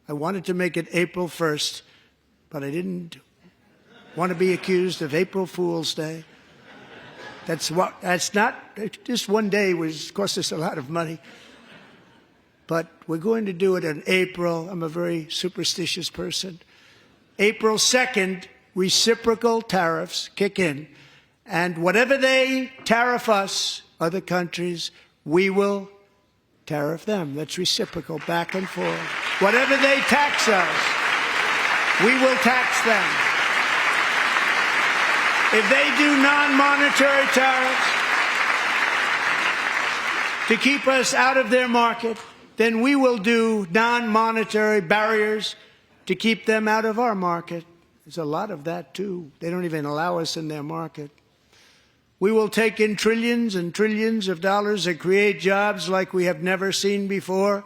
I wanted to make it April 1st, but I didn't want to be accused of April Fool's Day. That's not, just one day cost us a lot of money. But we're going to do it in April. I'm a very superstitious person. April 2nd, reciprocal tariffs kick in. And whatever they tariff us, other countries, we will tariff them. That's reciprocal, back and forth. Whatever they tax us, we will tax them. If they do non-monetary tariffs to keep us out of their market, then we will do non-monetary barriers to keep them out of our market. There's a lot of that, too. They don't even allow us in their market. We will take in trillions and trillions of dollars and create jobs like we have never seen before.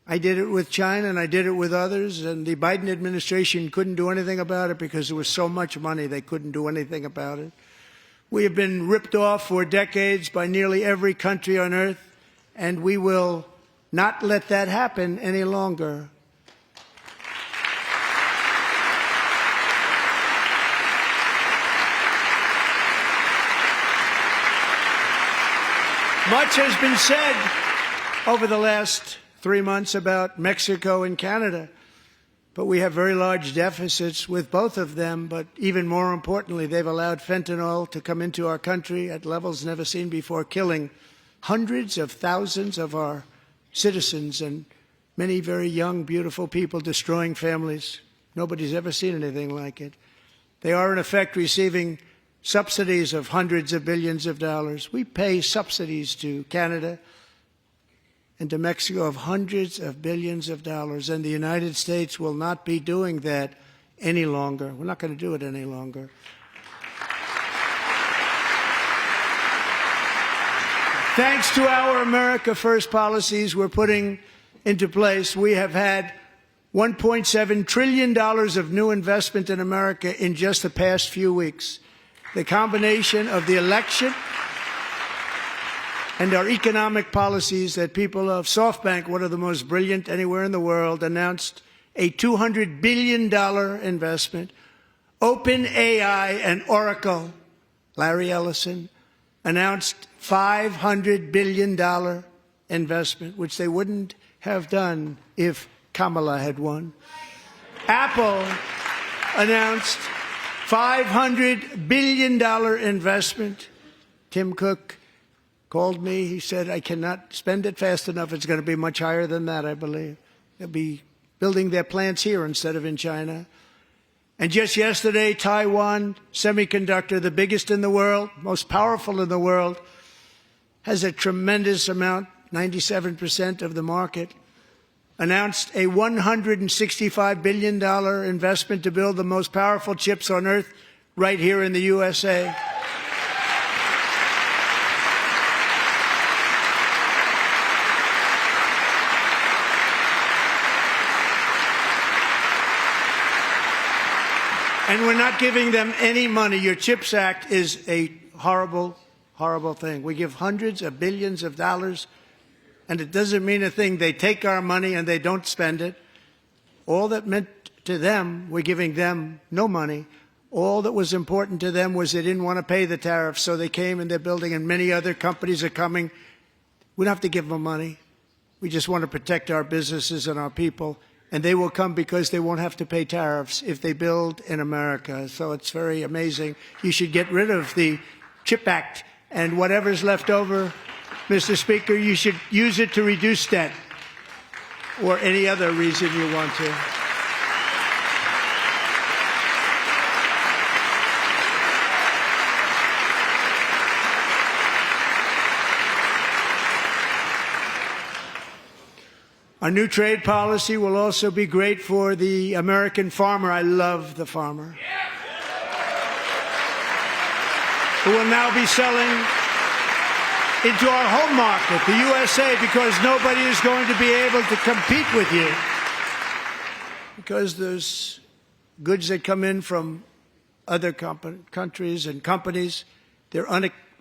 I did it with China and I did it with others, and the Biden administration couldn't do anything about it because there was so much money they couldn't do anything about it. We have been ripped off for decades by nearly every country on earth, and we will not let that happen any longer. Much has been said over the last 3 months about Mexico and Canada, but we have very large deficits with both of them. But even more importantly, they've allowed fentanyl to come into our country at levels never seen before, killing hundreds of thousands of our citizens and many very young, beautiful people, destroying families. Nobody's ever seen anything like it. They are, in effect, receiving subsidies of hundreds of billions of dollars. We pay subsidies to Canada and to Mexico of hundreds of billions of dollars, and the United States will not be doing that any longer. We're not going to do it any longer. Thanks to our America First policies we're putting into place, we have had $1.7 trillion of new investment in America in just the past few weeks. The combination of the election and our economic policies that people of SoftBank, one of the most brilliant anywhere in the world, announced a $200 billion investment. OpenAI and Oracle, Larry Ellison, announced $500 billion investment, which they wouldn't have done if Kamala had won. Apple announced $500 billion investment. Tim Cook called me. He said, I cannot spend it fast enough. It's going to be much higher than that, I believe. They'll be building their plants here instead of in China. And just yesterday, Taiwan Semiconductor, the biggest in the world, most powerful in the world, has a tremendous amount, 97% of the market, announced a $165 billion investment to build the most powerful chips on earth right here in the USA. And we're not giving them any money. Your CHIPS Act is a horrible, horrible thing. We give hundreds of billions of dollars, and it doesn't mean a thing. They take our money and they don't spend it. All that meant to them, we're giving them no money. All that was important to them was they didn't want to pay the tariffs, so they came and they're building, and many other companies are coming. We don't have to give them money. We just want to protect our businesses and our people. And they will come because they won't have to pay tariffs if they build in America. So it's very amazing. You should get rid of the CHIP Act, and whatever's left over, Mr. Speaker, you should use it to reduce debt or any other reason you want to. Our new trade policy will also be great for the American farmer. I love the farmer. Who will now be selling into our home market, the USA, because nobody is going to be able to compete with you. because there's goods that come in from other countries and companies. They're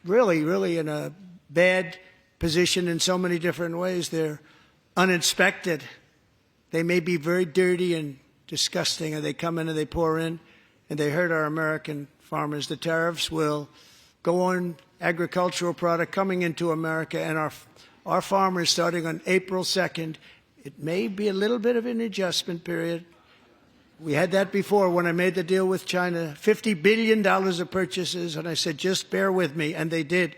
really in a bad position in so many different ways. They're uninspected. They may be very dirty and disgusting, and they come in and they pour in, and they hurt our American farmers. The tariffs will go on agricultural product coming into America, and our farmers, starting on April 2nd, it may be a little bit of an adjustment period. We had that before when I made the deal with China, $50 billion of purchases, and I said, just bear with me, and they did.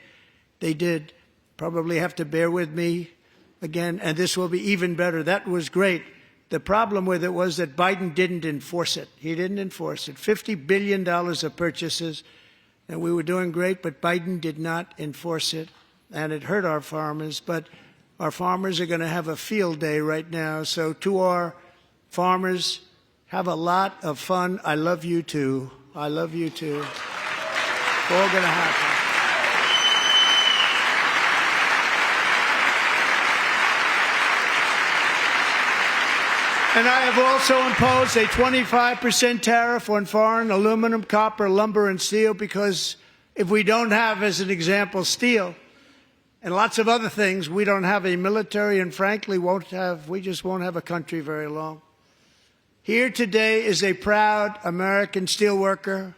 They did. Probably have to bear with me again, and this will be even better. That was great. The problem with it was that Biden didn't enforce it. He didn't enforce it. $50 billion of purchases, and we were doing great, but Biden did not enforce it, and it hurt our farmers. But our farmers are going to have a field day right now. So to our farmers, have a lot of fun. I love you too. I love you too. It's all going to happen. And I have also imposed a 25% tariff on foreign aluminum, copper, lumber, and steel, because if we don't have, as an example, steel and lots of other things, we don't have a military, and frankly, we just won't have a country very long. Here today is a proud American steelworker,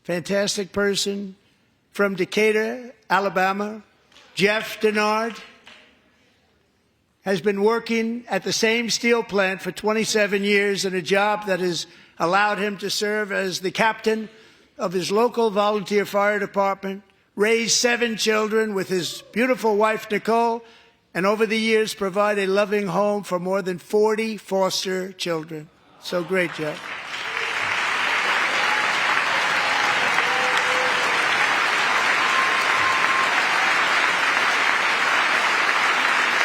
fantastic person from Decatur, Alabama, Jeff Denard. Has been working at the same steel plant for 27 years in a job that has allowed him to serve as the captain of his local volunteer fire department, raise 7 children with his beautiful wife, Nicole, and over the years provide a loving home for more than 40 foster children. So great, Jeff.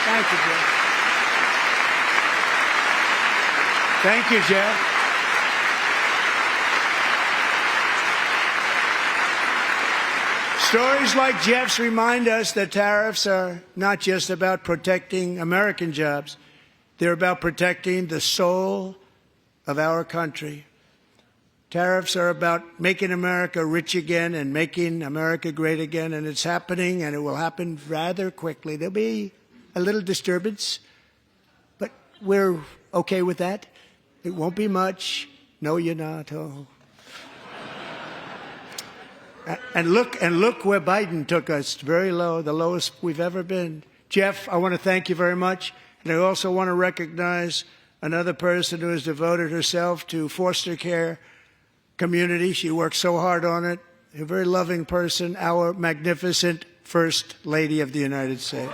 Thank you, Jeff. Thank you, Jeff. Stories like Jeff's remind us that tariffs are not just about protecting American jobs. They're about protecting the soul of our country. Tariffs are about making America rich again and making America great again, and it's happening, and it will happen rather quickly. There'll be a little disturbance, but we're okay with that. It won't be much. No, you're not. Oh. And look where Biden took us. Very low, the lowest we've ever been. Jeff, I want to thank you very much. And I also want to recognize another person who has devoted herself to foster care community. She works so hard on it. A very loving person, our magnificent First Lady of the United States.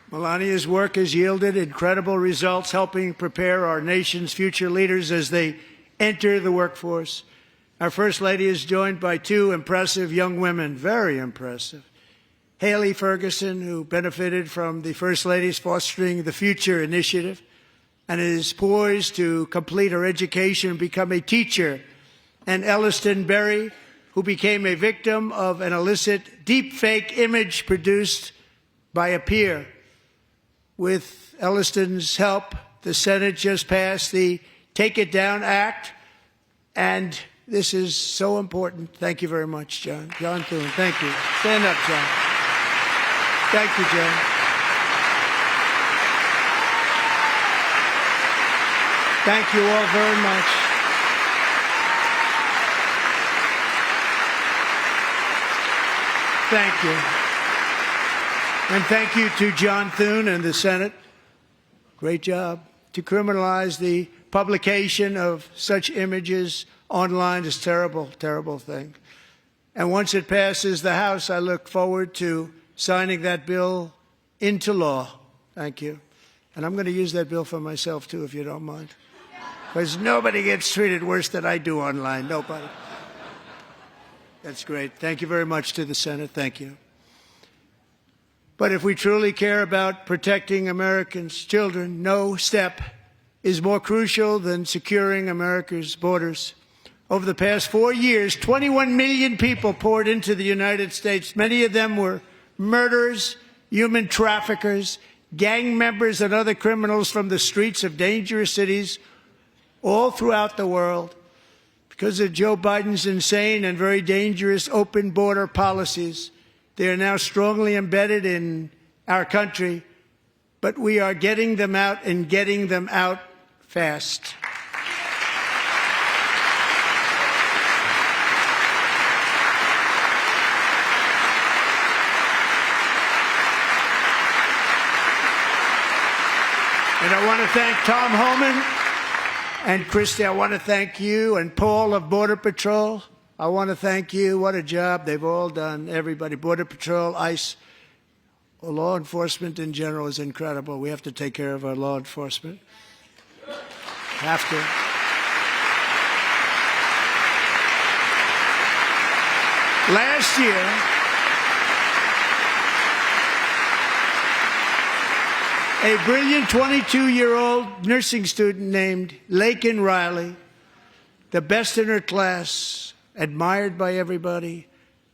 Melania's work has yielded incredible results, helping prepare our nation's future leaders as they enter the workforce. Our First Lady is joined by 2 impressive young women, very impressive. Haley Ferguson, who benefited from the First Lady's Fostering the Future initiative and is poised to complete her education and become a teacher. And Elliston Berry, who became a victim of an illicit deepfake image produced by a peer. With Elliston's help, the Senate just passed the Take It Down Act, and this is so important. Thank you very much, John. John Thune, thank you. Stand up, John. Thank you, John. Thank you all very much. Thank you. And thank you to John Thune and the Senate. Great job. To criminalize the publication of such images online is a terrible, terrible thing. And once it passes the House, I look forward to signing that bill into law. Thank you. And I'm going to use that bill for myself, too, if you don't mind. Because nobody gets treated worse than I do online. Nobody. That's great. Thank you very much to the Senate. Thank you. But if we truly care about protecting Americans' children, no step is more crucial than securing America's borders. Over the past 4 years, 21 million people poured into the United States. Many of them were murderers, human traffickers, gang members, and other criminals from the streets of dangerous cities all throughout the world. Because of Joe Biden's insane and very dangerous open border policies, they are now strongly embedded in our country, but we are getting them out and getting them out fast. And I want to thank Tom Homan and Christy. I want to thank you and Paul of Border Patrol. I want to thank you. What a job they've all done. Everybody, Border Patrol, ICE, law enforcement in general is incredible. We have to take care of our law enforcement. Have to. Last year, a brilliant 22-year-old nursing student named Laken Riley, the best in her class, admired by everybody,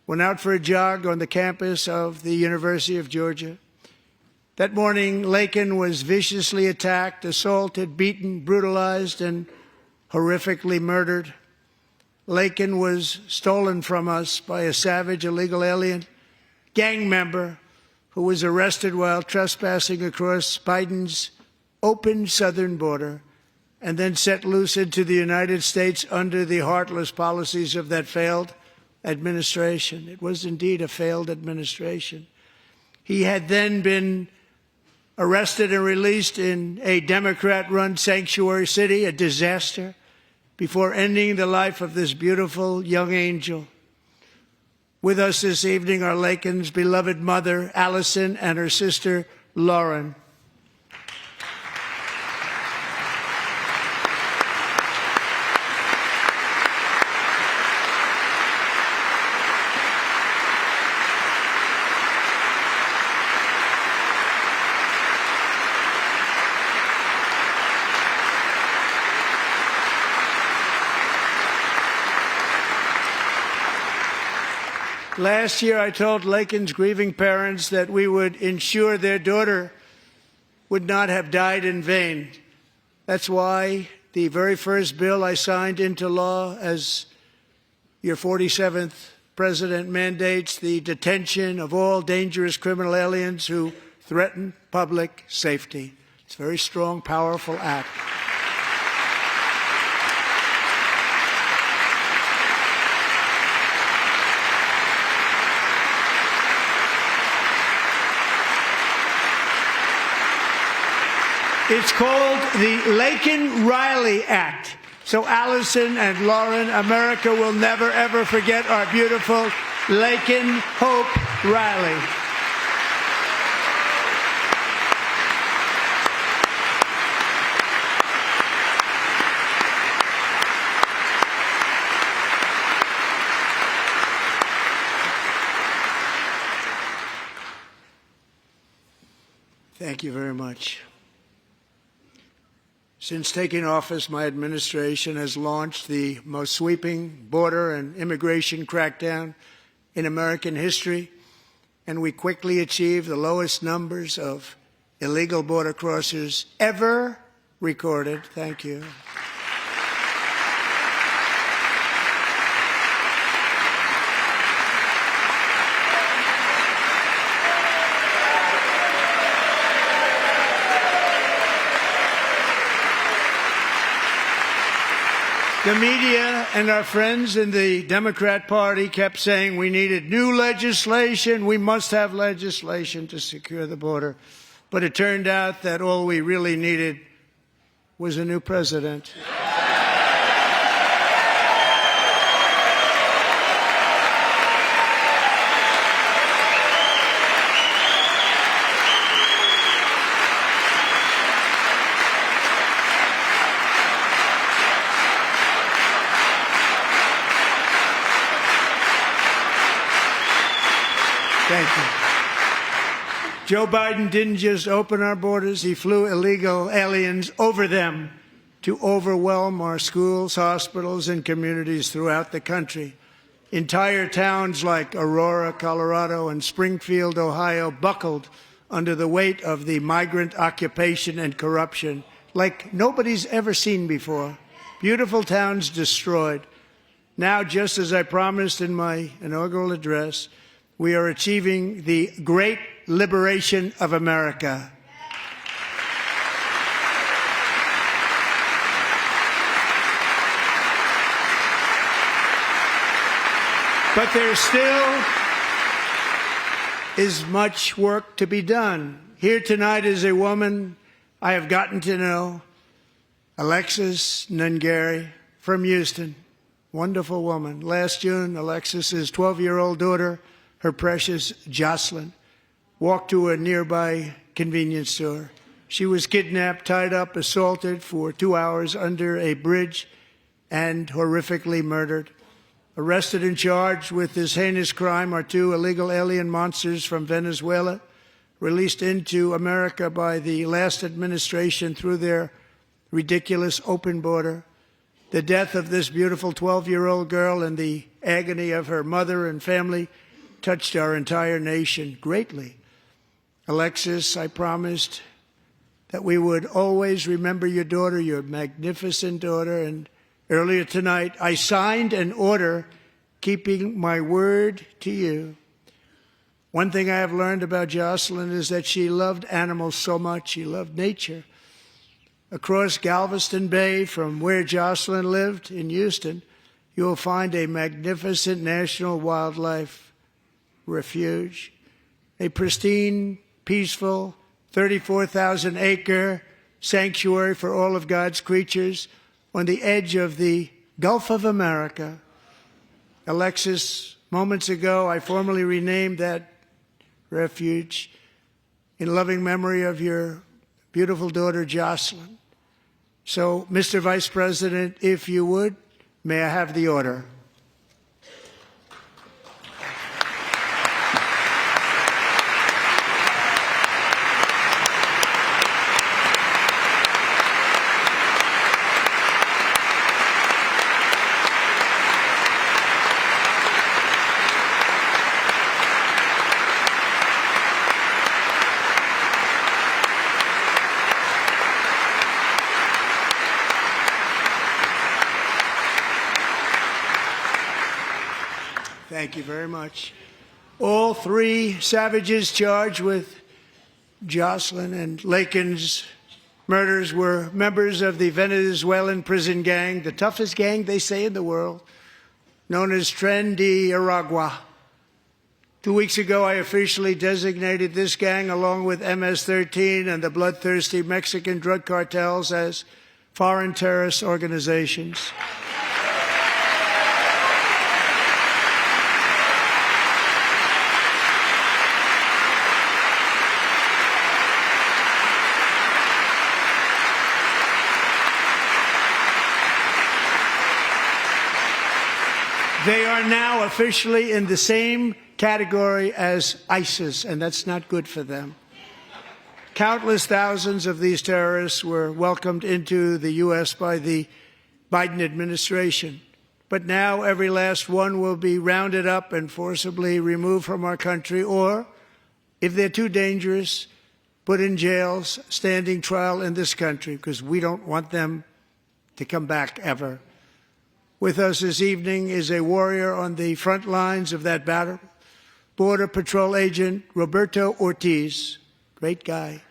went out for a jog on the campus of the University of Georgia. That morning, Laken was viciously attacked, assaulted, beaten, brutalized, and horrifically murdered. Laken was stolen from us by a savage illegal alien gang member who was arrested while trespassing across Biden's open southern border and then set loose into the United States under the heartless policies of that failed administration. It was indeed a failed administration. He had then been arrested and released in a Democrat-run sanctuary city, a disaster, before ending the life of this beautiful young angel. With us this evening are Laken's beloved mother, Allison, and her sister, Lauren. Last year, I told Laken's grieving parents that we would ensure their daughter would not have died in vain. That's why the very first bill I signed into law as your 47th president mandates the detention of all dangerous criminal aliens who threaten public safety. It's a very strong, powerful act. It's called the Laken-Riley Act. So Allison and Lauren, America will never, ever forget our beautiful Laken Hope Riley. Thank you very much. Since taking office, my administration has launched the most sweeping border and immigration crackdown in American history, and we quickly achieved the lowest numbers of illegal border crossers ever recorded. Thank you. The media and our friends in the Democrat Party kept saying we needed new legislation, we must have legislation to secure the border. But it turned out that all we really needed was a new president. Thank you. Joe Biden didn't just open our borders, he flew illegal aliens over them to overwhelm our schools, hospitals, and communities throughout the country. Entire towns like Aurora, Colorado, and Springfield, Ohio, buckled under the weight of the migrant occupation and corruption like nobody's ever seen before. Beautiful towns destroyed. Now, just as I promised in my inaugural address, we are achieving the great liberation of America. But there still is much work to be done. Here tonight is a woman I have gotten to know, Alexis Nungari from Houston. Wonderful woman. Last June, Alexis's 12-year-old daughter, her precious Jocelyn, walked to a nearby convenience store. She was kidnapped, tied up, assaulted for 2 hours under a bridge, and horrifically murdered. Arrested and charged with this heinous crime are 2 illegal alien monsters from Venezuela, released into America by the last administration through their ridiculous open border. The death of this beautiful 12-year-old girl and the agony of her mother and family touched our entire nation greatly. Alexis, I promised that we would always remember your daughter, your magnificent daughter, and earlier tonight, I signed an order keeping my word to you. One thing I have learned about Jocelyn is that she loved animals so much. She loved nature. Across Galveston Bay, from where Jocelyn lived in Houston, you will find a magnificent national wildlife refuge, a pristine, peaceful, 34,000-acre sanctuary for all of God's creatures on the edge of the Gulf of America. Alexis, moments ago, I formally renamed that refuge in loving memory of your beautiful daughter, Jocelyn. So, Mr. Vice President, if you would, may I have the order? Thank you very much. All 3 savages charged with Jocelyn and Lakin's murders were members of the Venezuelan prison gang, the toughest gang, they say, in the world, known as Tren de Aragua. 2 weeks ago, I officially designated this gang, along with MS-13 and the bloodthirsty Mexican drug cartels, as foreign terrorist organizations. They are now officially in the same category as ISIS, and that's not good for them. Countless thousands of these terrorists were welcomed into the U.S. by the Biden administration. But now every last one will be rounded up and forcibly removed from our country, or, if they're too dangerous, put in jails, standing trial in this country, because we don't want them to come back ever. With us this evening is a warrior on the front lines of that battle, Border Patrol Agent Roberto Ortiz. Great guy.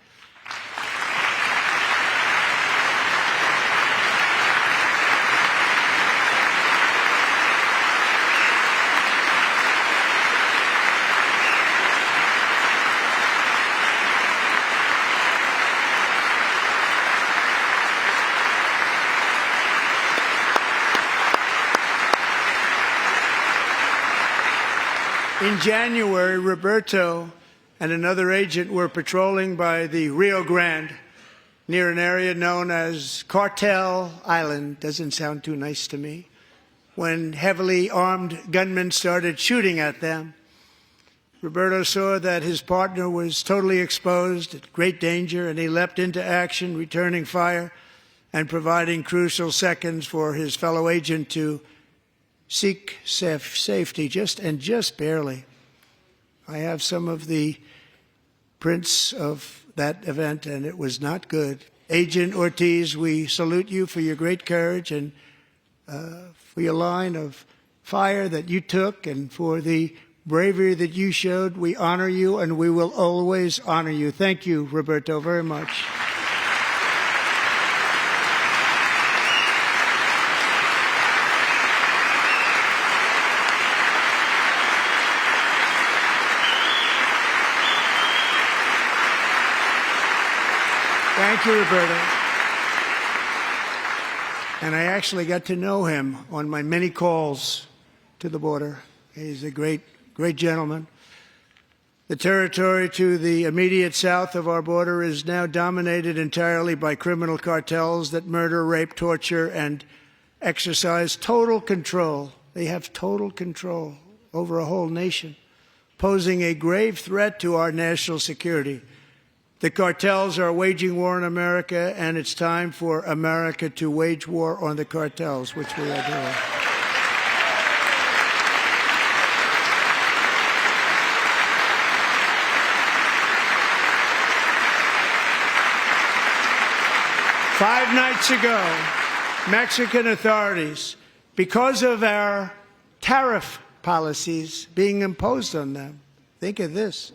In January, Roberto and another agent were patrolling by the Rio Grande near an area known as Cartel Island. Doesn't sound too nice to me. When heavily armed gunmen started shooting at them. Roberto saw that his partner was totally exposed, at great danger, and he leapt into action, returning fire and providing crucial seconds for his fellow agent to seek safety, just barely. I have some of the prints of that event, and it was not good. Agent Ortiz, we salute you for your great courage and for your line of fire that you took and for the bravery that you showed. We honor you, and we will always honor you. Thank you, Roberto, very much. Thank you, Roberto. And I actually got to know him on my many calls to the border. He's a great gentleman. The territory to the immediate south of our border is now dominated entirely by criminal cartels that murder, rape, torture, and exercise total control. They have total control over a whole nation, posing a grave threat to our national security. The cartels are waging war in America, and it's time for America to wage war on the cartels, which we are doing. Five nights ago, Mexican authorities, because of our tariff policies being imposed on them, think of this,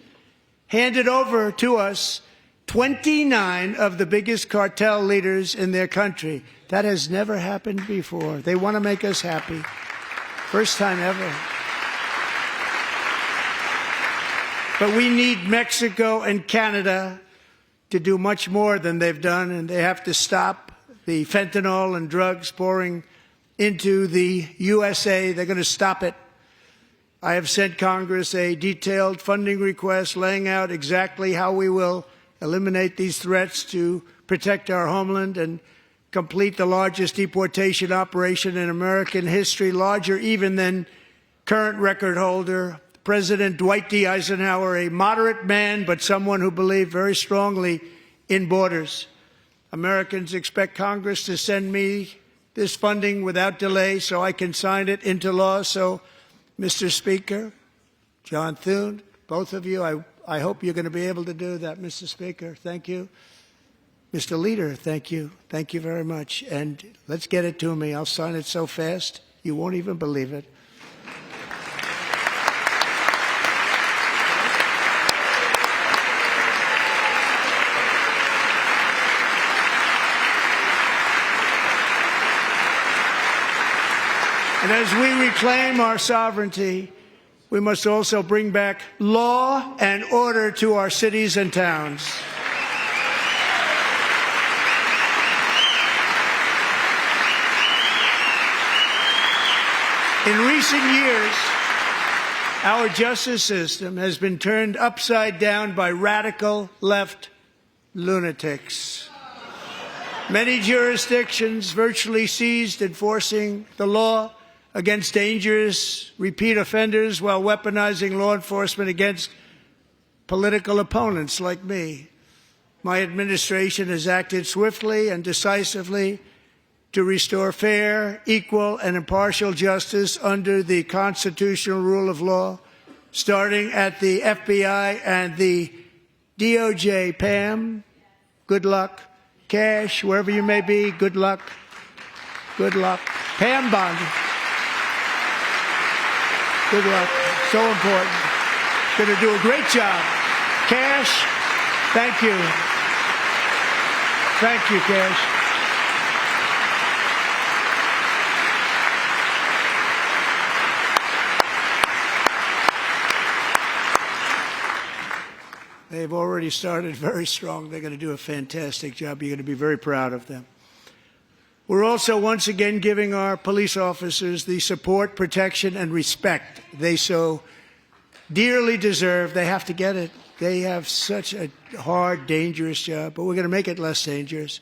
handed over to us 29 of the biggest cartel leaders in their country. That has never happened before. They want to make us happy. First time ever. But we need Mexico and Canada to do much more than they've done, and they have to stop the fentanyl and drugs pouring into the USA. They're going to stop it. I have sent Congress a detailed funding request laying out exactly how we will eliminate these threats to protect our homeland and complete the largest deportation operation in American history, larger even than current record holder President Dwight D. Eisenhower, a moderate man, but someone who believed very strongly in borders. Americans expect Congress to send me this funding without delay so I can sign it into law. So, Mr. Speaker, John Thune, both of you, I hope you're going to be able to do that, Mr. Speaker. Thank you. Mr. Leader, thank you. Thank you very much. And let's get it to me. I'll sign it so fast, you won't even believe it. And as we reclaim our sovereignty, we must also bring back law and order to our cities and towns. In recent years, our justice system has been turned upside down by radical left lunatics. Many jurisdictions virtually ceased enforcing the law against dangerous repeat offenders while weaponizing law enforcement against political opponents like me. My administration has acted swiftly and decisively to restore fair, equal, and impartial justice under the constitutional rule of law, starting at the FBI and the DOJ. Pam, good luck. Cash, wherever you may be, good luck. Good luck. Pam Bondi. Good luck. So important. Going to do a great job. Cash, thank you. Thank you, Cash. They've already started very strong. They're going to do a fantastic job. You're going to be very proud of them. We're also once again giving our police officers the support, protection, and respect they so dearly deserve. They have to get it. They have such a hard, dangerous job, but we're going to make it less dangerous.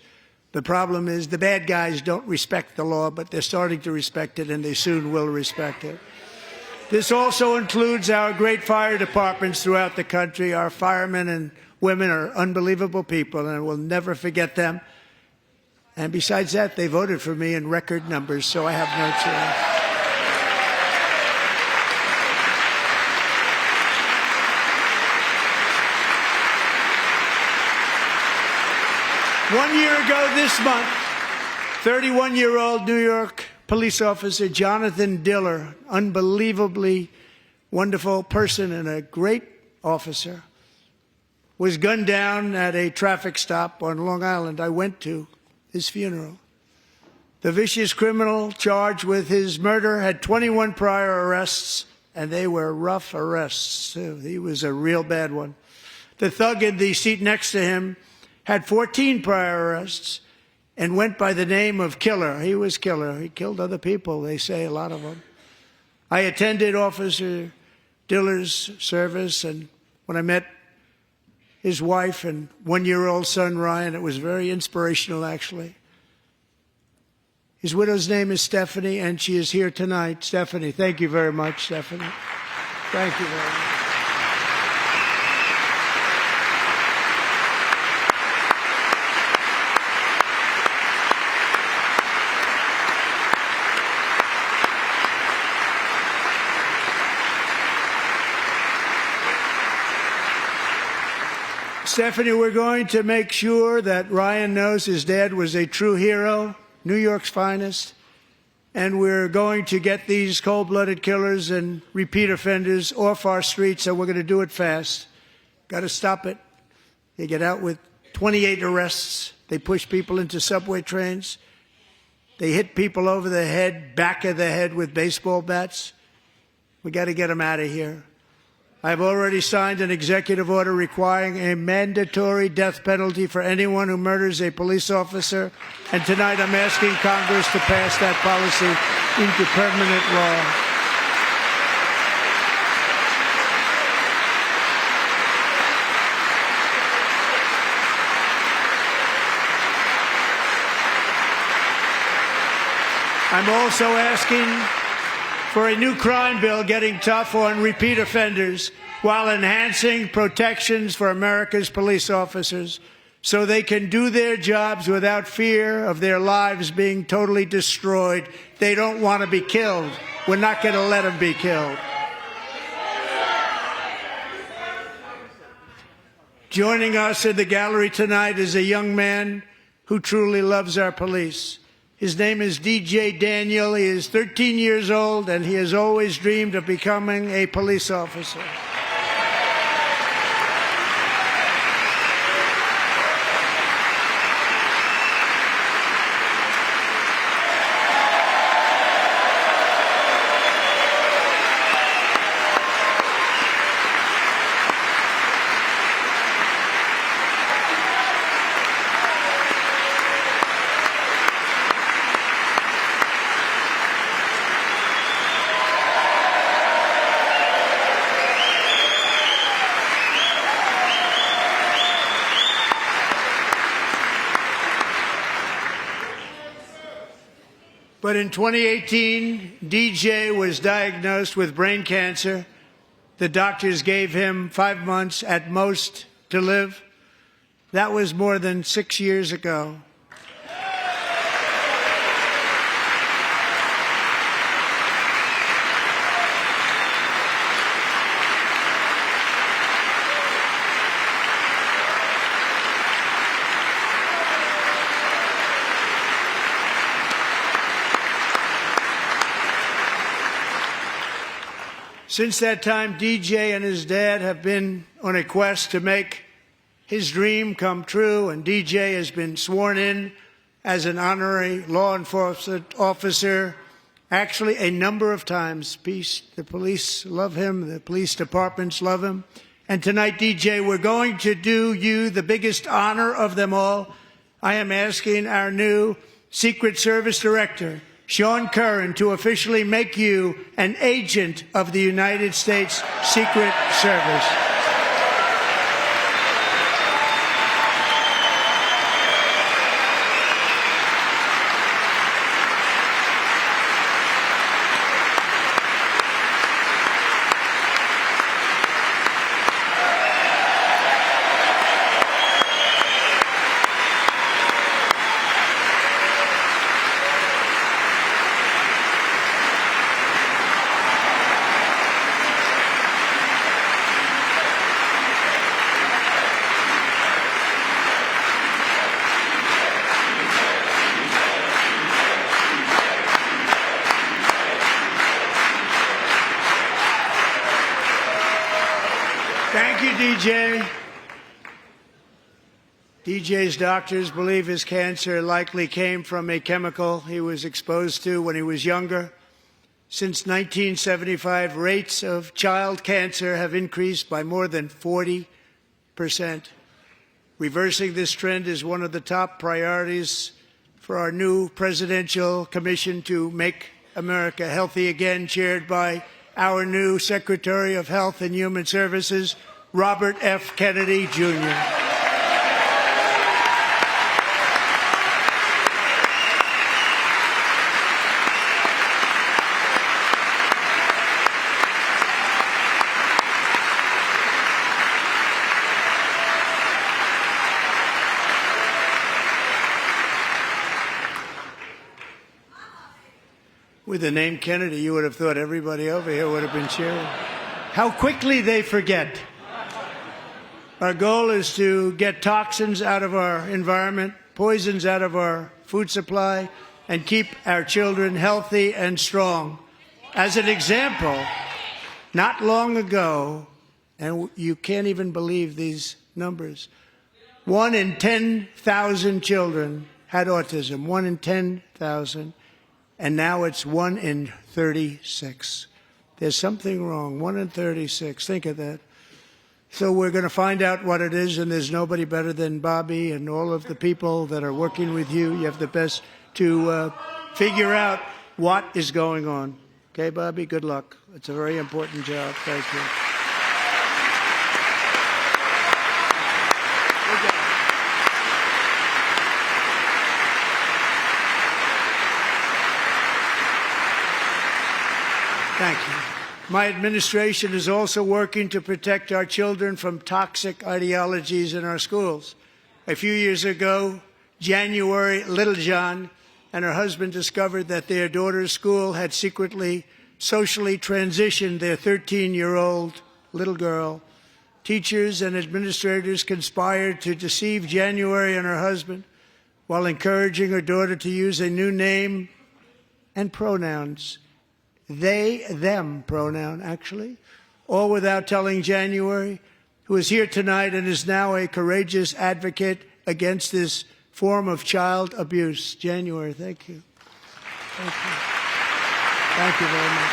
The problem is the bad guys don't respect the law, but they're starting to respect it, and they soon will respect it. This also includes our great fire departments throughout the country. Our firemen and women are unbelievable people, and we'll never forget them. And besides that, they voted for me in record numbers, so I have no choice. 1 year ago this month, 31-year-old New York police officer Jonathan Diller, unbelievably wonderful person and a great officer, was gunned down at a traffic stop on Long Island. I went to his funeral. The vicious criminal charged with his murder had 21 prior arrests, and they were rough arrests, too. He was a real bad one. The thug in the seat next to him had 14 prior arrests and went by the name of Killer. He was Killer. He killed other people, they say, a lot of them. I attended Officer Diller's service, and when I met his wife and one-year-old son, Ryan, it was very inspirational, actually. His widow's name is Stephanie, and she is here tonight. Stephanie, thank you very much, Stephanie. Thank you very much. Stephanie, we're going to make sure that Ryan knows his dad was a true hero, New York's finest, and we're going to get these cold-blooded killers and repeat offenders off our streets, and we're going to do it fast. Got to stop it. They get out with 28 arrests. They push people into subway trains. They hit people over the head, back of the head with baseball bats. We got to get them out of here. I've already signed an executive order requiring a mandatory death penalty for anyone who murders a police officer, and tonight I'm asking Congress to pass that policy into permanent law. I'm also asking for a new crime bill getting tough on repeat offenders while enhancing protections for America's police officers so they can do their jobs without fear of their lives being totally destroyed. They don't want to be killed. We're not going to let them be killed. Joining us in the gallery tonight is a young man who truly loves our police. His name is DJ Daniel. He is 13 years old, and he has always dreamed of becoming a police officer. But in 2018, DJ was diagnosed with brain cancer. The doctors gave him 5 months at most to live. That was more than 6 years ago. Since that time, DJ and his dad have been on a quest to make his dream come true, and DJ has been sworn in as an honorary law enforcement officer, actually a number of times. The police love him, the police departments love him. And tonight, DJ, we're going to do you the biggest honor of them all. I am asking our new Secret Service Director, Sean Curran, to officially make you an agent of the United States Secret Service. Thank you, DJ. DJ's doctors believe his cancer likely came from a chemical he was exposed to when he was younger. Since 1975, rates of child cancer have increased by more than 40%. Reversing this trend is one of the top priorities for our new presidential commission to make America healthy again, chaired by our new Secretary of Health and Human Services, Robert F. Kennedy, Jr. With the name Kennedy, you would have thought everybody over here would have been cheering. How quickly they forget. Our goal is to get toxins out of our environment, poisons out of our food supply, and keep our children healthy and strong. As an example, not long ago, and you can't even believe these numbers, 1 in 10,000 children had autism, 1 in 10,000. And now it's 1 in 36. There's something wrong. 1 in 36. Think of that. So we're going to find out what it is, and there's nobody better than Bobby and all of the people that are working with you. You have the best to figure out what is going on. Okay, Bobby? Good luck. It's a very important job. Thank you. Thank you. My administration is also working to protect our children from toxic ideologies in our schools. A few years ago, January Littlejohn and her husband discovered that their daughter's school had secretly socially transitioned their 13-year-old little girl. Teachers and administrators conspired to deceive January and her husband while encouraging her daughter to use a new name and pronouns. They, them pronoun, actually, all without telling January, who is here tonight and is now a courageous advocate against this form of child abuse. January, thank you. Thank you. Thank you very much.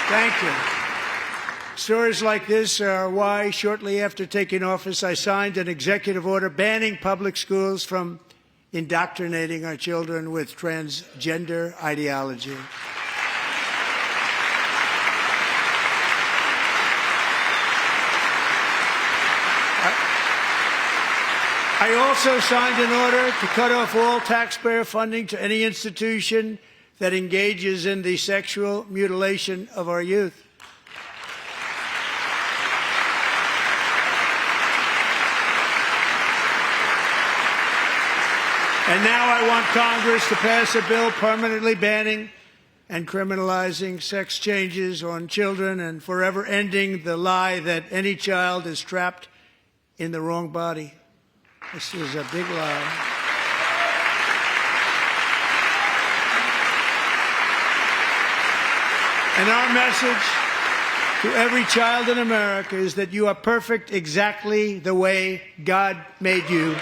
Thank you. Stories like this are why, shortly after taking office, I signed an executive order banning public schools from indoctrinating our children with transgender ideology. I also signed an order to cut off all taxpayer funding to any institution that engages in the sexual mutilation of our youth. And now I want Congress to pass a bill permanently banning and criminalizing sex changes on children and forever ending the lie that any child is trapped in the wrong body. This is a big lie. And our message to every child in America is that you are perfect exactly the way God made you.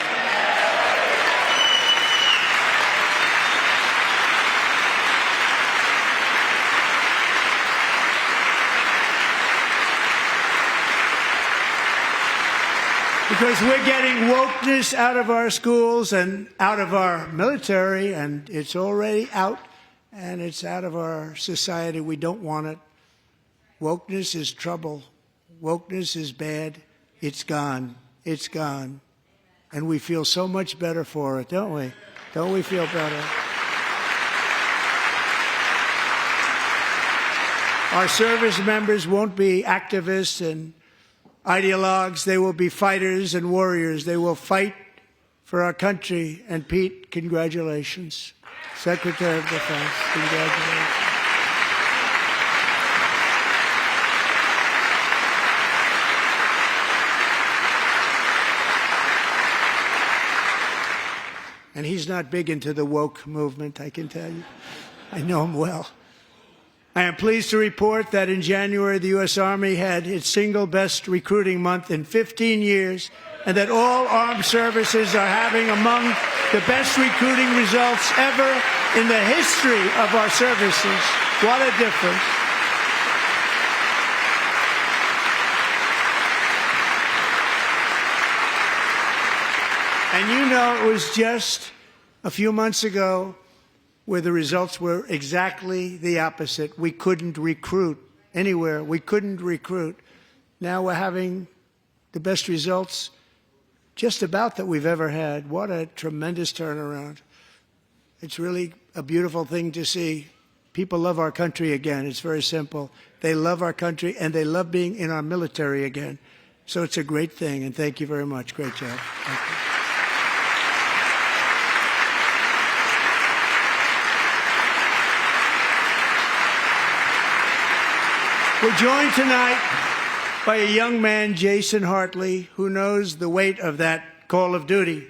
Because we're getting wokeness out of our schools and out of our military, and it's already out, and it's out of our society. We don't want it. Wokeness is trouble. Wokeness is bad. It's gone. It's gone. And we feel so much better for it, don't we? Don't we feel better? Our service members won't be activists and ideologues. They will be fighters and warriors. They will fight for our country. And Pete, congratulations. Secretary of Defense, congratulations. And he's not big into the woke movement, I can tell you. I know him well. I am pleased to report that in January, the U.S. Army had its single best recruiting month in 15 years, and that all armed services are having among the best recruiting results ever in the history of our services. What a difference. And you know, it was just a few months ago where the results were exactly the opposite. We couldn't recruit anywhere. We couldn't recruit. Now we're having the best results just about that we've ever had. What a tremendous turnaround. It's really a beautiful thing to see. People love our country again. It's very simple. They love our country, and they love being in our military again. So it's a great thing, and thank you very much. Great job. Thank you. We're joined tonight by a young man, Jason Hartley, who knows the weight of that call of duty.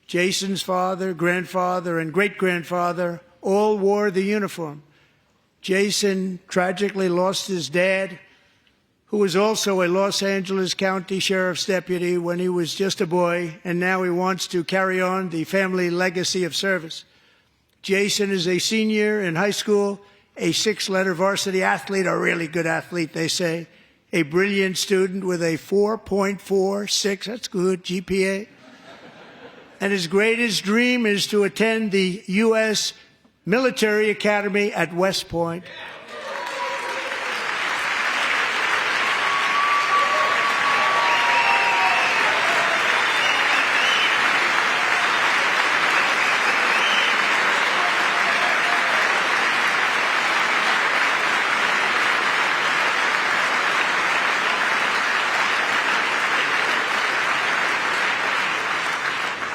Jason's father, grandfather, and great-grandfather all wore the uniform. Jason tragically lost his dad, who was also a Los Angeles County Sheriff's deputy when he was just a boy, and now he wants to carry on the family legacy of service. Jason is a senior in high school, a 6-letter varsity athlete, a really good athlete, they say, a brilliant student with a 4.46, that's good, GPA. And his greatest dream is to attend the U.S. Military Academy at West Point.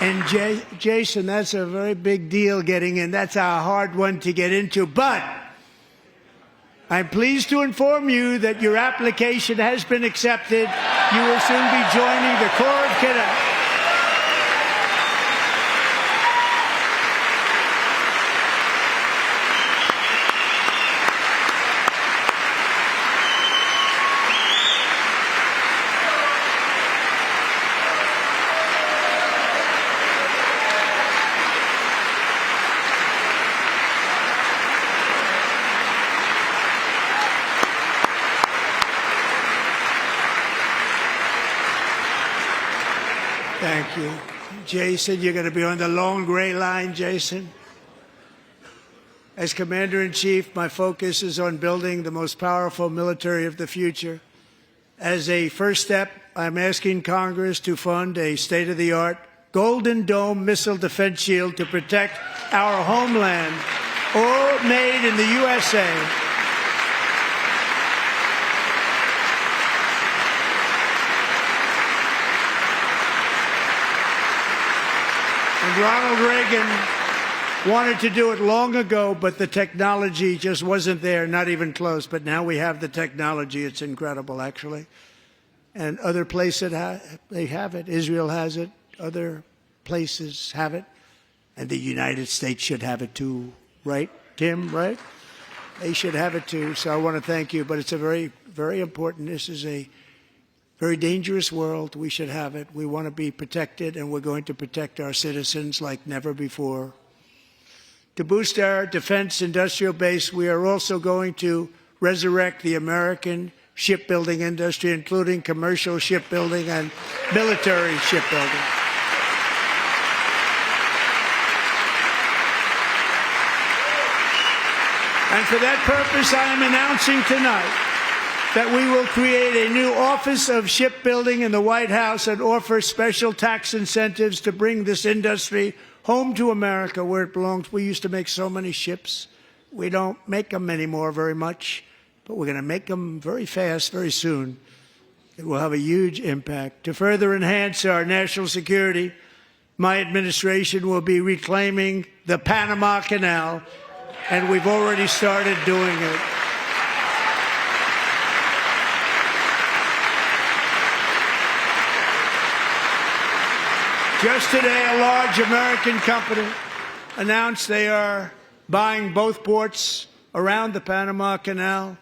And Jason, that's a very big deal getting in. That's a hard one to get into. But I'm pleased to inform you that your application has been accepted. You will soon be joining the Corps of Cadets. Thank you. Jason, you're going to be on the long gray line, Jason. As Commander-in-Chief, my focus is on building the most powerful military of the future. As a first step, I'm asking Congress to fund a state-of-the-art Golden Dome missile defense shield to protect our homeland, all made in the USA. And Ronald Reagan wanted to do it long ago, but the technology just wasn't there, not even close. But now we have the technology. It's incredible, actually. And other places, they have it. Israel has it. Other places have it. And the United States should have it too, right, Tim, right? They should have it too. So I want to thank you. But it's a very, very important. This is a very dangerous world. We should have it. We want to be protected, and we're going to protect our citizens like never before. To boost our defense industrial base, we are also going to resurrect the American shipbuilding industry, including commercial shipbuilding and military shipbuilding. And for that purpose, I am announcing tonight that we will create a new Office of Shipbuilding in the White House and offer special tax incentives to bring this industry home to America where it belongs. We used to make so many ships. We don't make them anymore very much, but we're going to make them very fast, very soon. It will have a huge impact. To further enhance our national security, my administration will be reclaiming the Panama Canal, and we've already started doing it. Just today, a large American company announced they are buying both ports around the Panama Canal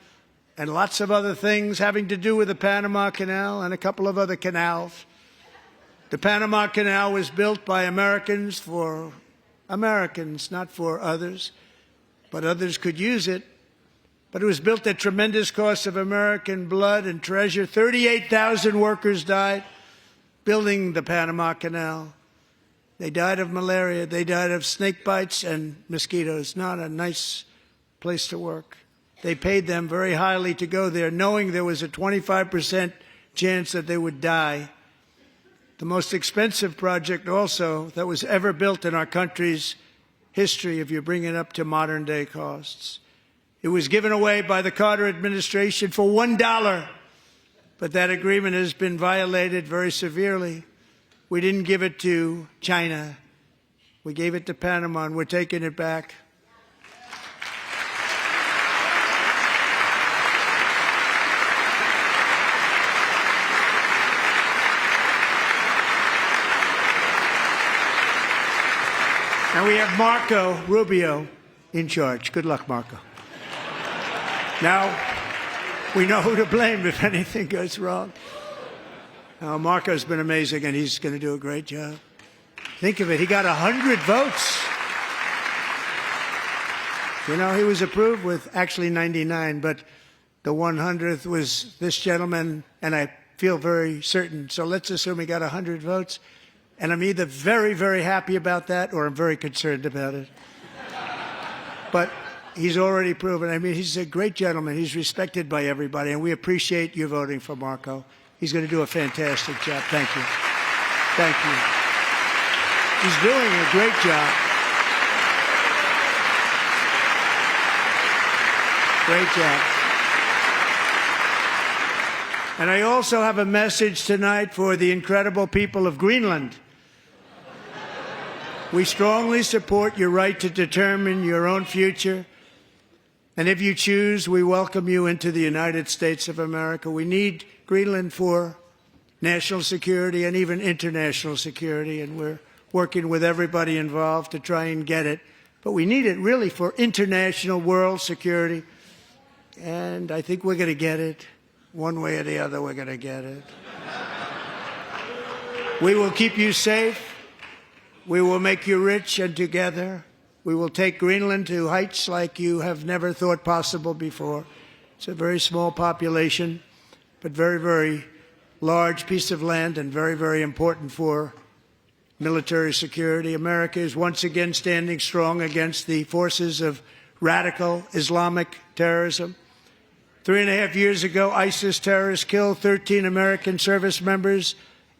and lots of other things having to do with the Panama Canal and a couple of other canals. The Panama Canal was built by Americans for Americans, not for others, but others could use it. But it was built at tremendous cost of American blood and treasure. 38,000 workers died building the Panama Canal. They died of malaria. They died of snake bites and mosquitoes. Not a nice place to work. They paid them very highly to go there, knowing there was a 25% chance that they would die. The most expensive project also that was ever built in our country's history, if you bring it up to modern day costs. It was given away by the Carter administration for $1, but that agreement has been violated very severely. We didn't give it to China. We gave it to Panama, and we're taking it back. And we have Marco Rubio in charge. Good luck, Marco. Now, we know who to blame if anything goes wrong. Now, Marco's been amazing, and he's going to do a great job. Think of it. He got 100 votes. You know, he was approved with actually 99, but the 100th was this gentleman, and I feel very certain. So let's assume he got 100 votes. And I'm either very, very happy about that or I'm very concerned about it. But he's already proven. I mean, he's a great gentleman. He's respected by everybody, and we appreciate you voting for Marco. He's going to do a fantastic job. Thank you. Thank you. He's doing a great job. Great job. And I also have a message tonight for the incredible people of Greenland. We strongly support your right to determine your own future. And if you choose, we welcome you into the United States of America. We need Greenland for national security and even international security, and we're working with everybody involved to try and get it. But we need it really for international world security, and I think we're going to get it. One way or the other, we're going to get it. We will keep you safe. We will make you rich, and together we will take Greenland to heights like you have never thought possible before. It's a very small population, but very, very large piece of land and very, very important for military security. America is once again standing strong against the forces of radical Islamic terrorism. 3.5 years ago, ISIS terrorists killed 13 American service members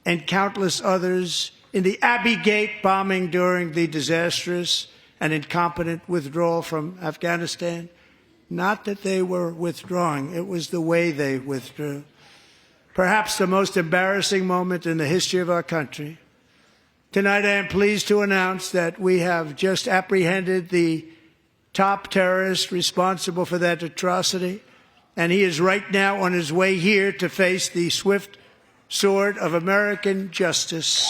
and countless others in the Abbey Gate bombing during the disastrous and incompetent withdrawal from Afghanistan. Not that they were withdrawing, it was the way they withdrew. Perhaps the most embarrassing moment in the history of our country. Tonight I am pleased to announce that we have just apprehended the top terrorist responsible for that atrocity, and he is right now on his way here to face the swift sword of American justice.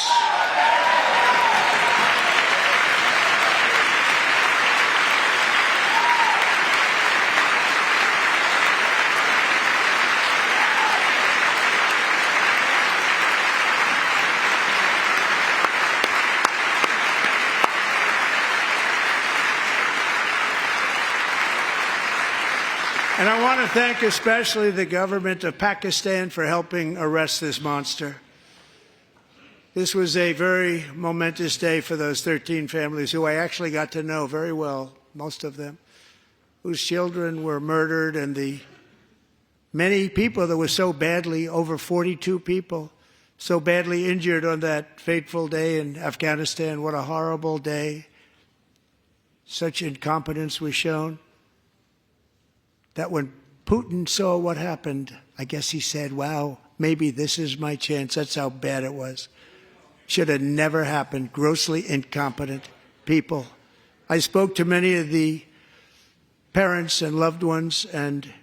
And I want to thank especially the government of Pakistan for helping arrest this monster. This was a very momentous day for those 13 families who I actually got to know very well, most of them, whose children were murdered, and the many people that were so badly, over 42 people, so badly injured on that fateful day in Afghanistan. What a horrible day. Such incompetence was shown. That when Putin saw what happened, I guess he said, wow, maybe this is my chance. That's how bad it was. Should have never happened. Grossly incompetent people. I spoke to many of the parents and loved ones, and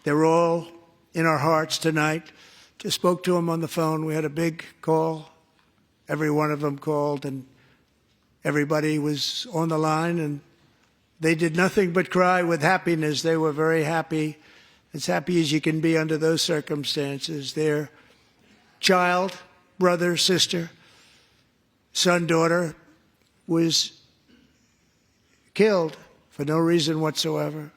they're all in our hearts tonight. Just spoke to them on the phone. We had a big call every one of them called, and everybody was on the line, and they did nothing but cry with happiness. They were very happy, as happy as you can be under those circumstances. Their child, brother, sister, son, daughter was killed for no reason whatsoever.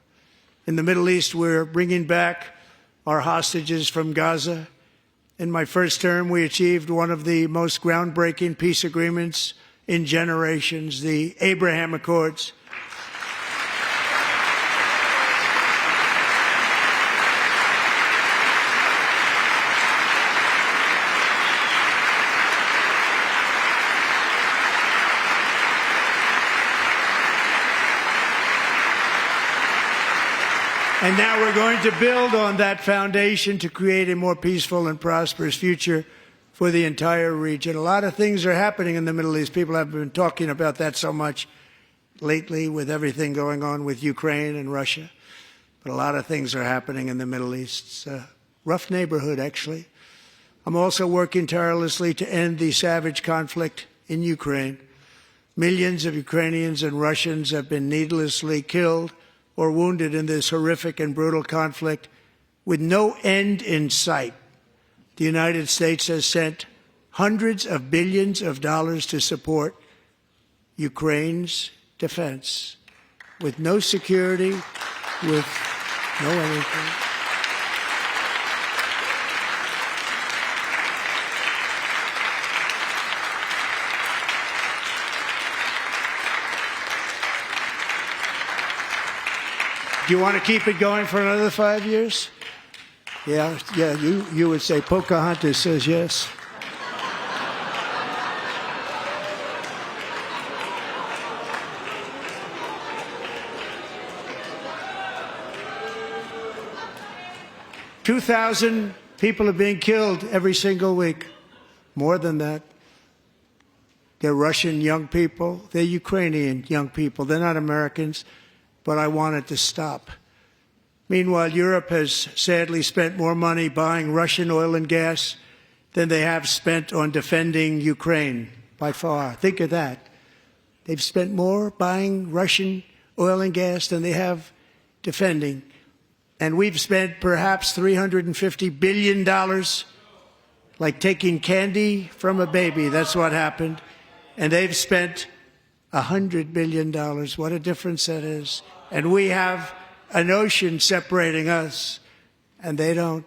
In the Middle East, we're bringing back our hostages from Gaza. In my first term, we achieved one of the most groundbreaking peace agreements in generations, the Abraham Accords. And now we're going to build on that foundation to create a more peaceful and prosperous future for the entire region. A lot of things are happening in the Middle East. People have been talking about that so much lately with everything going on with Ukraine and Russia. But a lot of things are happening in the Middle East. It's a rough neighborhood, actually. I'm also working tirelessly to end the savage conflict in Ukraine. Millions of Ukrainians and Russians have been needlessly killed or wounded in this horrific and brutal conflict with no end in sight. The United States has sent hundreds of billions of dollars to support Ukraine's defense with no security, with no anything. Do you want to keep it going for another 5 years? Yeah, you would say Pocahontas says yes. $2,000 people are being killed every single week. More than that. They're Russian young people. They're Ukrainian young people. They're not Americans. But I want it to stop. Meanwhile, Europe has sadly spent more money buying Russian oil and gas than they have spent on defending Ukraine, by far. Think of that. They've spent more buying Russian oil and gas than they have defending. And we've spent perhaps $350 billion, like taking candy from a baby. That's what happened. And they've spent $100 billion. What a difference that is. And we have an ocean separating us, and they don't.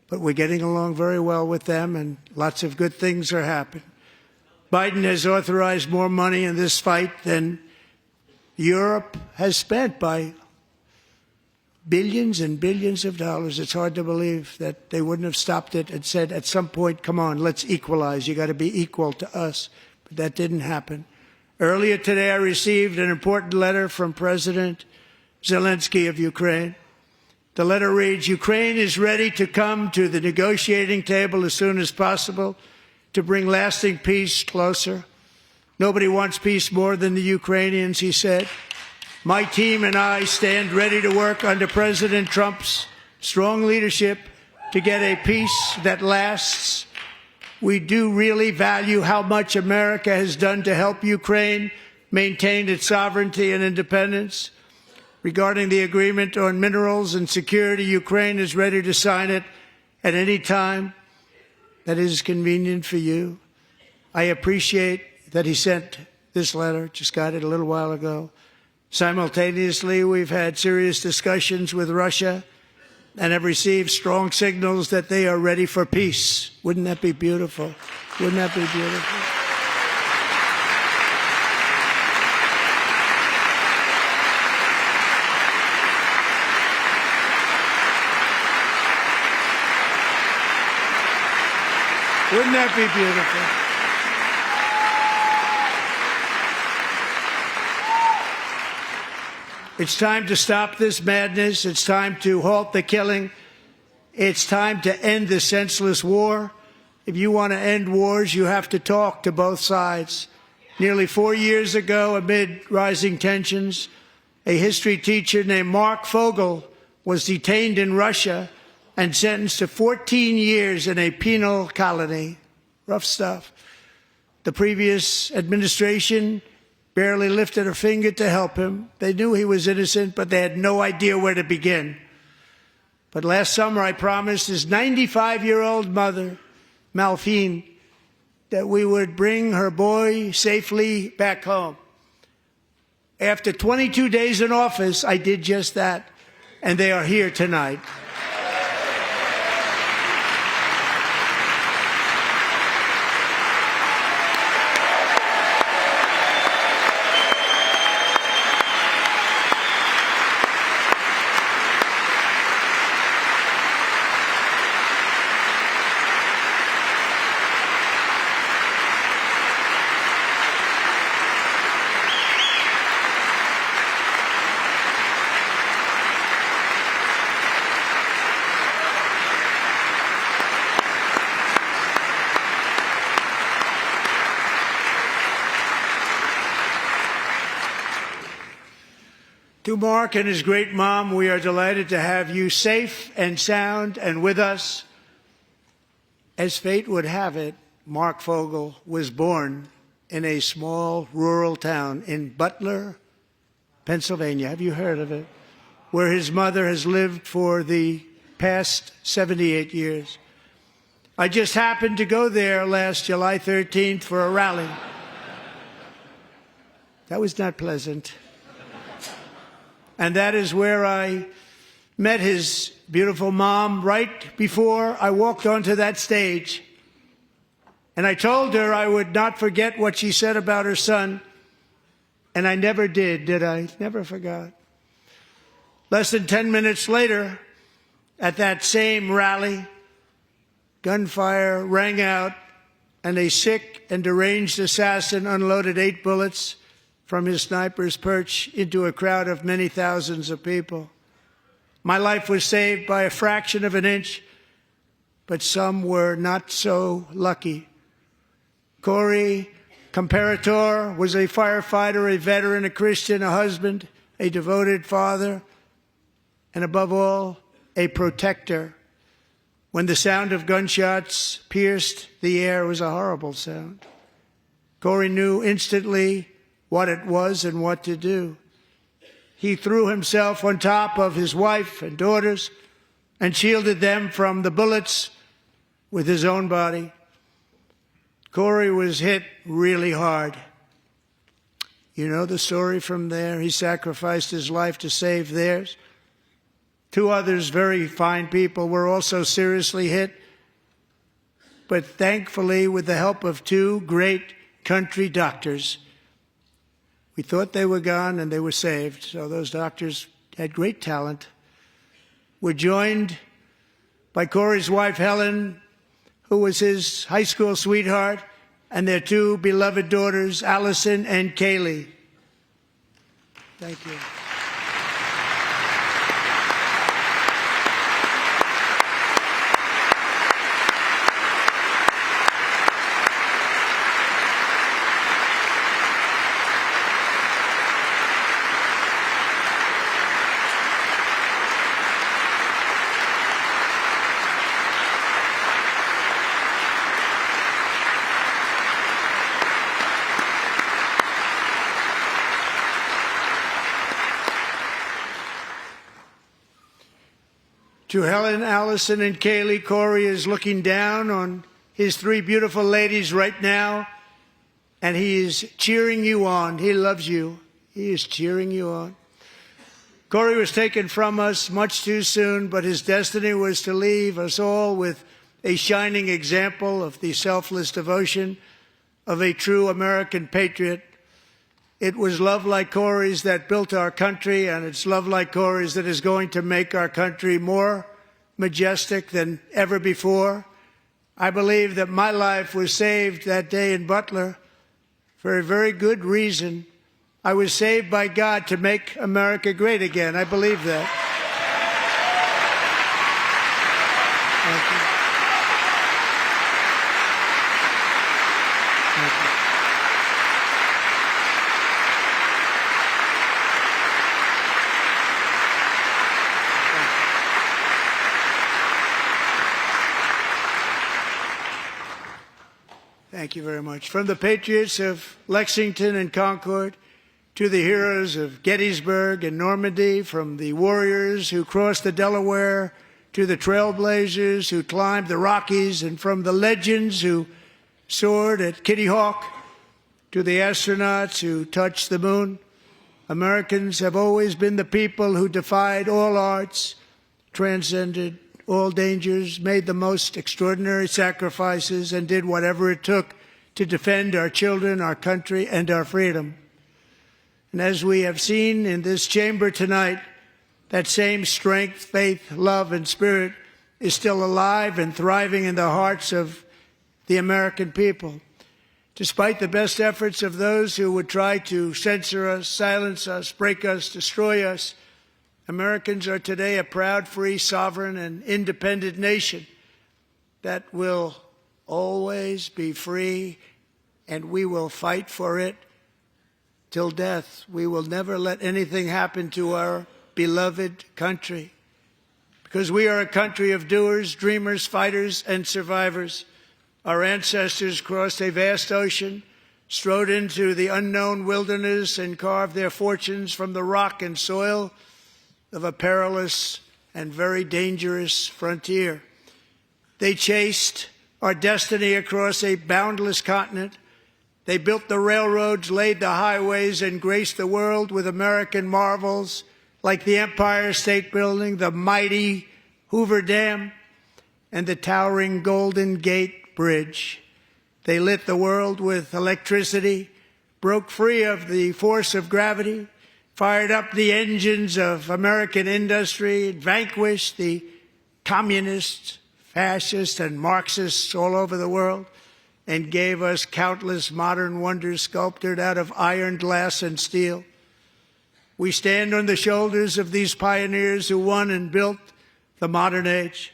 But we're getting along very well with them, and lots of good things are happening. Biden has authorized more money in this fight than Europe has spent, by billions and billions of dollars. It's hard to believe that they wouldn't have stopped it and said at some point, come on, let's equalize. You got to be equal to us. But that didn't happen. Earlier today, I received an important letter from President Zelensky of Ukraine. The letter reads, Ukraine is ready to come to the negotiating table as soon as possible to bring lasting peace closer. Nobody wants peace more than the Ukrainians, he said. My team and I stand ready to work under President Trump's strong leadership to get a peace that lasts. We do really value how much America has done to help Ukraine maintain its sovereignty and independence. Regarding the agreement on minerals and security, Ukraine is ready to sign it at any time that is convenient for you. I appreciate that he sent this letter, just got it a little while ago. Simultaneously, we've had serious discussions with Russia and have received strong signals that they are ready for peace. Wouldn't that be beautiful? Wouldn't that be beautiful? Wouldn't that be beautiful? It's time to stop this madness. It's time to halt the killing. It's time to end this senseless war. If you want to end wars, you have to talk to both sides. Nearly 4 years ago, amid rising tensions, a history teacher named Mark Fogel was detained in Russia and sentenced to 14 years in a penal colony. Rough stuff. The previous administration barely lifted a finger to help him. They knew he was innocent, but they had no idea where to begin. But last summer, I promised his 95-year-old mother, Malphine, that we would bring her boy safely back home. After 22 days in office, I did just that, and they are here tonight. To Mark and his great mom, we are delighted to have you safe and sound and with us. As fate would have it, Mark Fogel was born in a small rural town in Butler, Pennsylvania. Have you heard of it? Where his mother has lived for the past 78 years. I just happened to go there last July 13th for a rally. That was not pleasant. And that is where I met his beautiful mom right before I walked onto that stage. And I told her I would not forget what she said about her son. And I never did I? Never forgot. Less than 10 minutes later, at that same rally, gunfire rang out, and a sick and deranged assassin unloaded 8 bullets from his sniper's perch into a crowd of many thousands of people. My life was saved by a fraction of an inch, but some were not so lucky. Corey Comparator was a firefighter, a veteran, a Christian, a husband, a devoted father, and above all, a protector. When the sound of gunshots pierced the air, it was a horrible sound. Corey knew instantly what it was and what to do. He threw himself on top of his wife and daughters and shielded them from the bullets with his own body. Corey was hit really hard. You know the story from there. He sacrificed his life to save theirs. 2 others, very fine people, were also seriously hit. But thankfully, with the help of 2 great country doctors, we thought they were gone and they were saved. So those doctors had great talent. We're joined by Corey's wife, Helen, who was his high school sweetheart, and their 2 beloved daughters, Allison and Kaylee. Thank you. To Helen, Allison, and Kaylee, Corey is looking down on his 3 beautiful ladies right now, and he is cheering you on. He loves you. He is cheering you on. Corey was taken from us much too soon, but his destiny was to leave us all with a shining example of the selfless devotion of a true American patriot. It was love like Corey's that built our country, and it's love like Corey's that is going to make our country more majestic than ever before. I believe that my life was saved that day in Butler for a very good reason. I was saved by God to make America great again. I believe that. Thank you. Thank you. Thank you very much. From the patriots of Lexington and Concord to the heroes of Gettysburg and Normandy, from the warriors who crossed the Delaware to the trailblazers who climbed the Rockies, and from the legends who soared at Kitty Hawk to the astronauts who touched the moon, Americans have always been the people who defied all odds, transcended all dangers, made the most extraordinary sacrifices, and did whatever it took to defend our children, our country, and our freedom. And as we have seen in this chamber tonight, that same strength, faith, love, and spirit is still alive and thriving in the hearts of the American people. Despite the best efforts of those who would try to censor us, silence us, break us, destroy us, Americans are today a proud, free, sovereign, and independent nation that will always be free, and we will fight for it till death. We will never let anything happen to our beloved country, because we are a country of doers, dreamers, fighters, and survivors. Our ancestors crossed a vast ocean, strode into the unknown wilderness, and carved their fortunes from the rock and soil of a perilous and very dangerous frontier. They chased our destiny across a boundless continent. They built the railroads, laid the highways, and graced the world with American marvels like the Empire State Building, the mighty Hoover Dam, and the towering Golden Gate Bridge. They lit the world with electricity, broke free of the force of gravity, fired up the engines of American industry, vanquished the communists, fascists, and Marxists all over the world, and gave us countless modern wonders sculptured out of iron, glass, and steel. We stand on the shoulders of these pioneers who won and built the modern age.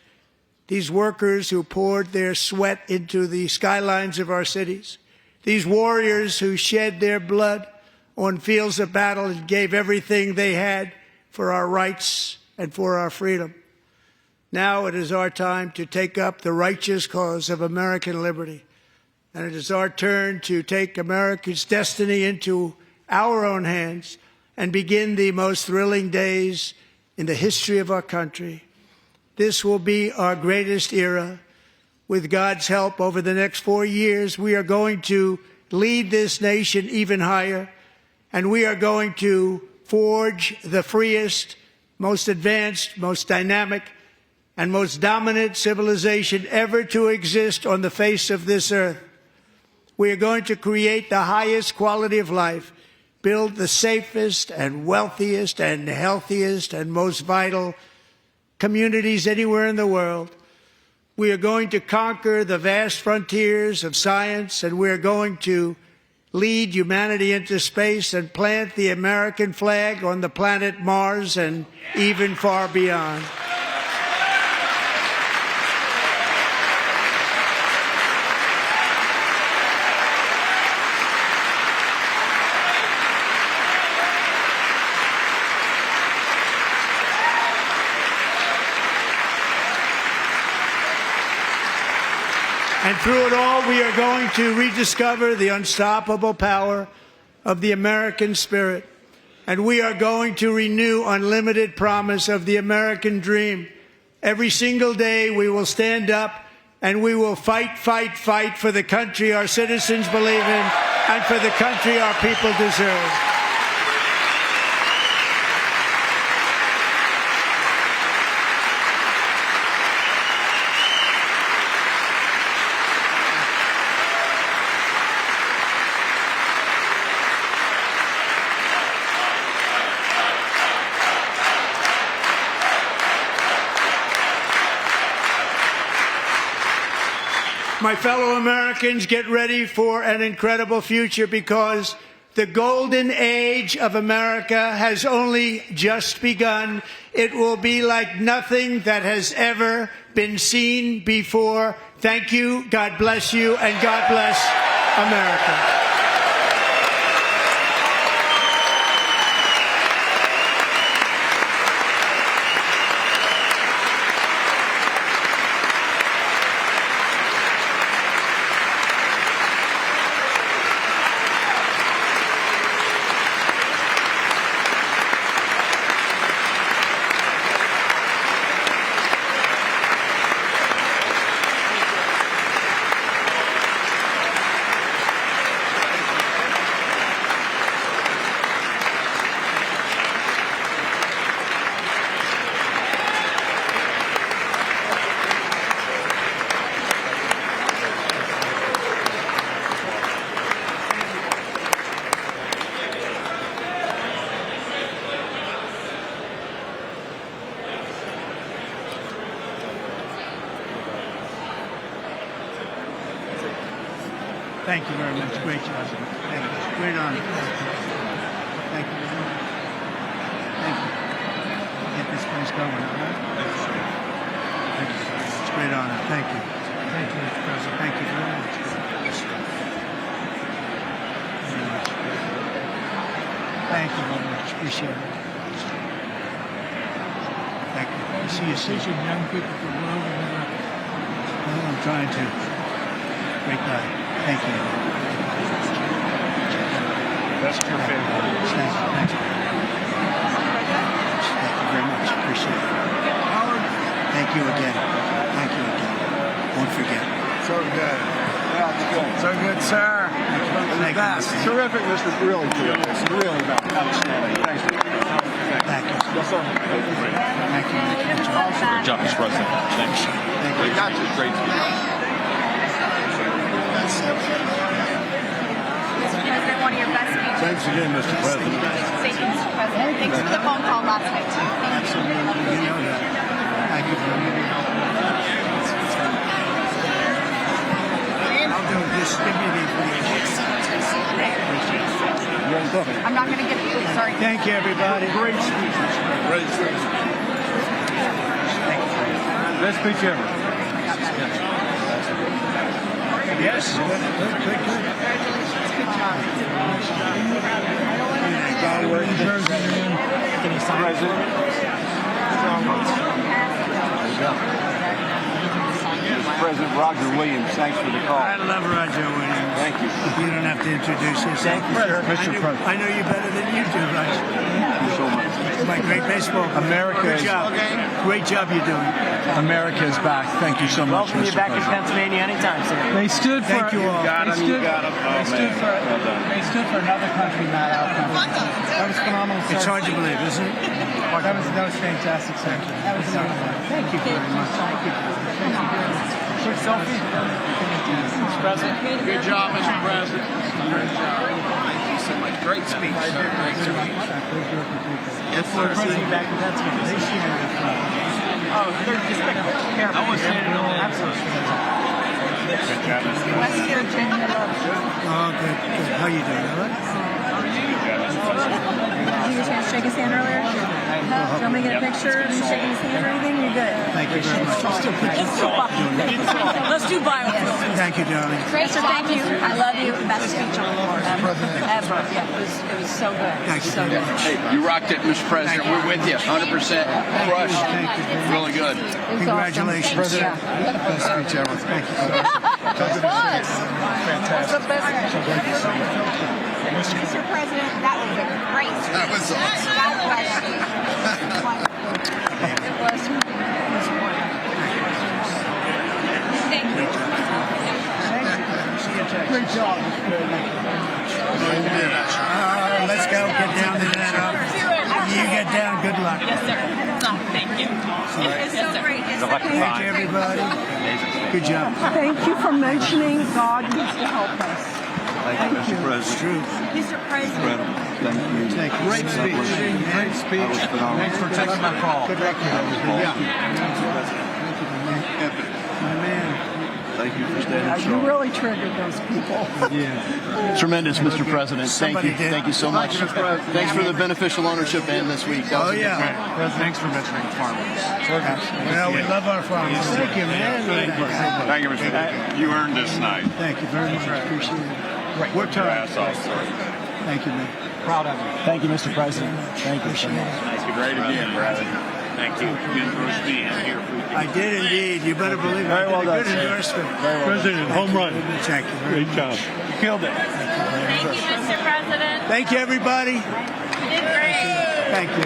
These workers who poured their sweat into the skylines of our cities. These warriors who shed their blood on fields of battle and gave everything they had for our rights and for our freedom. Now it is our time to take up the righteous cause of American liberty. And it is our turn to take America's destiny into our own hands and begin the most thrilling days in the history of our country. This will be our greatest era. With God's help, over the next 4 years, we are going to lead this nation even higher, and we are going to forge the freest, most advanced, most dynamic, and most dominant civilization ever to exist on the face of this earth. We are going to create the highest quality of life, build the safest and wealthiest and healthiest and most vital communities anywhere in the world. We are going to conquer the vast frontiers of science, and we are going to lead humanity into space and plant the American flag on the planet Mars and even far beyond. And through it all, we are going to rediscover the unstoppable power of the American spirit. And we are going to renew unlimited promise of the American dream. Every single day, we will stand up and we will fight, fight, fight for the country our citizens believe in and for the country our people deserve. My fellow Americans, get ready for an incredible future, because the golden age of America has only just begun. It will be like nothing that has ever been seen before. Thank you, God bless you, and God bless America. Thank you very much. Great job. Thank you. Great honor. Thank you. Thank you. Get this place going, all right? Thank you. It's a great honor. Thank you. Thank you, Mr. President. Thank you very much. Very much. Thank you very much. Appreciate it. Thank you. I see you soon. Young people from all over there. Well, I'm trying to. Great guy. Thank you. That's your favorite. Thank you. Thank you. Thank you very much. Appreciate it. Howard. Thank you again. Thank you again. Won't forget. So good. Yeah, it's good. So good, sir. Thank you. Terrific, Mr. Really terrific. Really outstanding. Thanks. Thank you. Yes, sir. Thank you. Good job, Mr. President. Thanks. Thank you. We got you. Great. Mr. President, one of your best speeches. Thanks again, Mr. President. Thank you, Mr. President. Thanks for the phone call last night, too. Absolutely. You know that. Thank you very much. I'll do this. Give me the information. I'm not going to give you. Sorry. Thank you, everybody. Great speech. Great speech. Best speech ever. Yes. Good. Congratulations. Good job. President Roger Williams, thanks for the call. I love Roger Williams. Thank you. You don't have to introduce yourself. Thank you, sir. Mr. President. I know you better than you do, Roger. Thank you so much. My great baseball. America Good is- job. Great job you're doing. America is back. Thank you so much, Welcome you Mr. back to President. Pennsylvania anytime, sir. They stood for. Thank you all. They stood for another country, not our country. That was phenomenal. Sir. It's hard to believe, isn't it? That was fantastic, sir. That was Thank you very much. Thank you. quick selfie. Mr. President. Good job, Mr. President. Thank you so much. Great speech, sir. Great speech. Yes, sir. President back to Pennsylvania. Oh, they're just careful. I was saying it all. Absolutely. West Virginia loves you. Oh, good. How you doing? All right? Did you get a chance to shake his hand earlier? Do you want me to get a picture of you shaking his hand or anything? You're good. Thank you very much. Let's do biofilm. Thank you, darling. Mister, thank you. I love you. Best speech on the floor ever. Yeah, it was so good. Thank you So very good. much. Hey, you rocked it, Mr. President. We're with you, 100%. Crushed. Thank you. Really good. It was Congratulations. awesome. Yeah. Best speech ever. Thank you. Mr. President, that was a great speech. That was awesome. God bless you. It was. Thank you. Great job. Let's go. Get down to that. You get down. Good luck. Yes, sir. Thank you. It's so great. It's Thank you, everybody. Good job. Thank you for mentioning God needs to help us. Thank you, Mr. It's President. true. Mr. President. Thank you. Thank you. Great speech. Great speech. Thanks for taking my call. Good luck. Yeah. My man. Thank you for standing You strong. really triggered those people. Yeah. Tremendous, Mr. President. Thank Somebody you. did. Thank you so much. Thanks for the beneficial ownership and this week. That was Oh, a good yeah. one. Thanks for mentioning farmers. Well, we love our farmers. Thank you, man. Thank you, Mr. President. You earned this night. Thank you very much. Appreciate it. Worked hard. Thank you, man. Proud of you. Thank you, Mr. President. Thank you so much. Thank you. Great again, brother. Thank you. Good for being here. I did indeed. You better believe it. Very well I did a done, good sir. endorsement. President, home run. Thank you very much. job. You killed it. Thank you, Mr. President. Thank you, everybody. You did great. Thank you.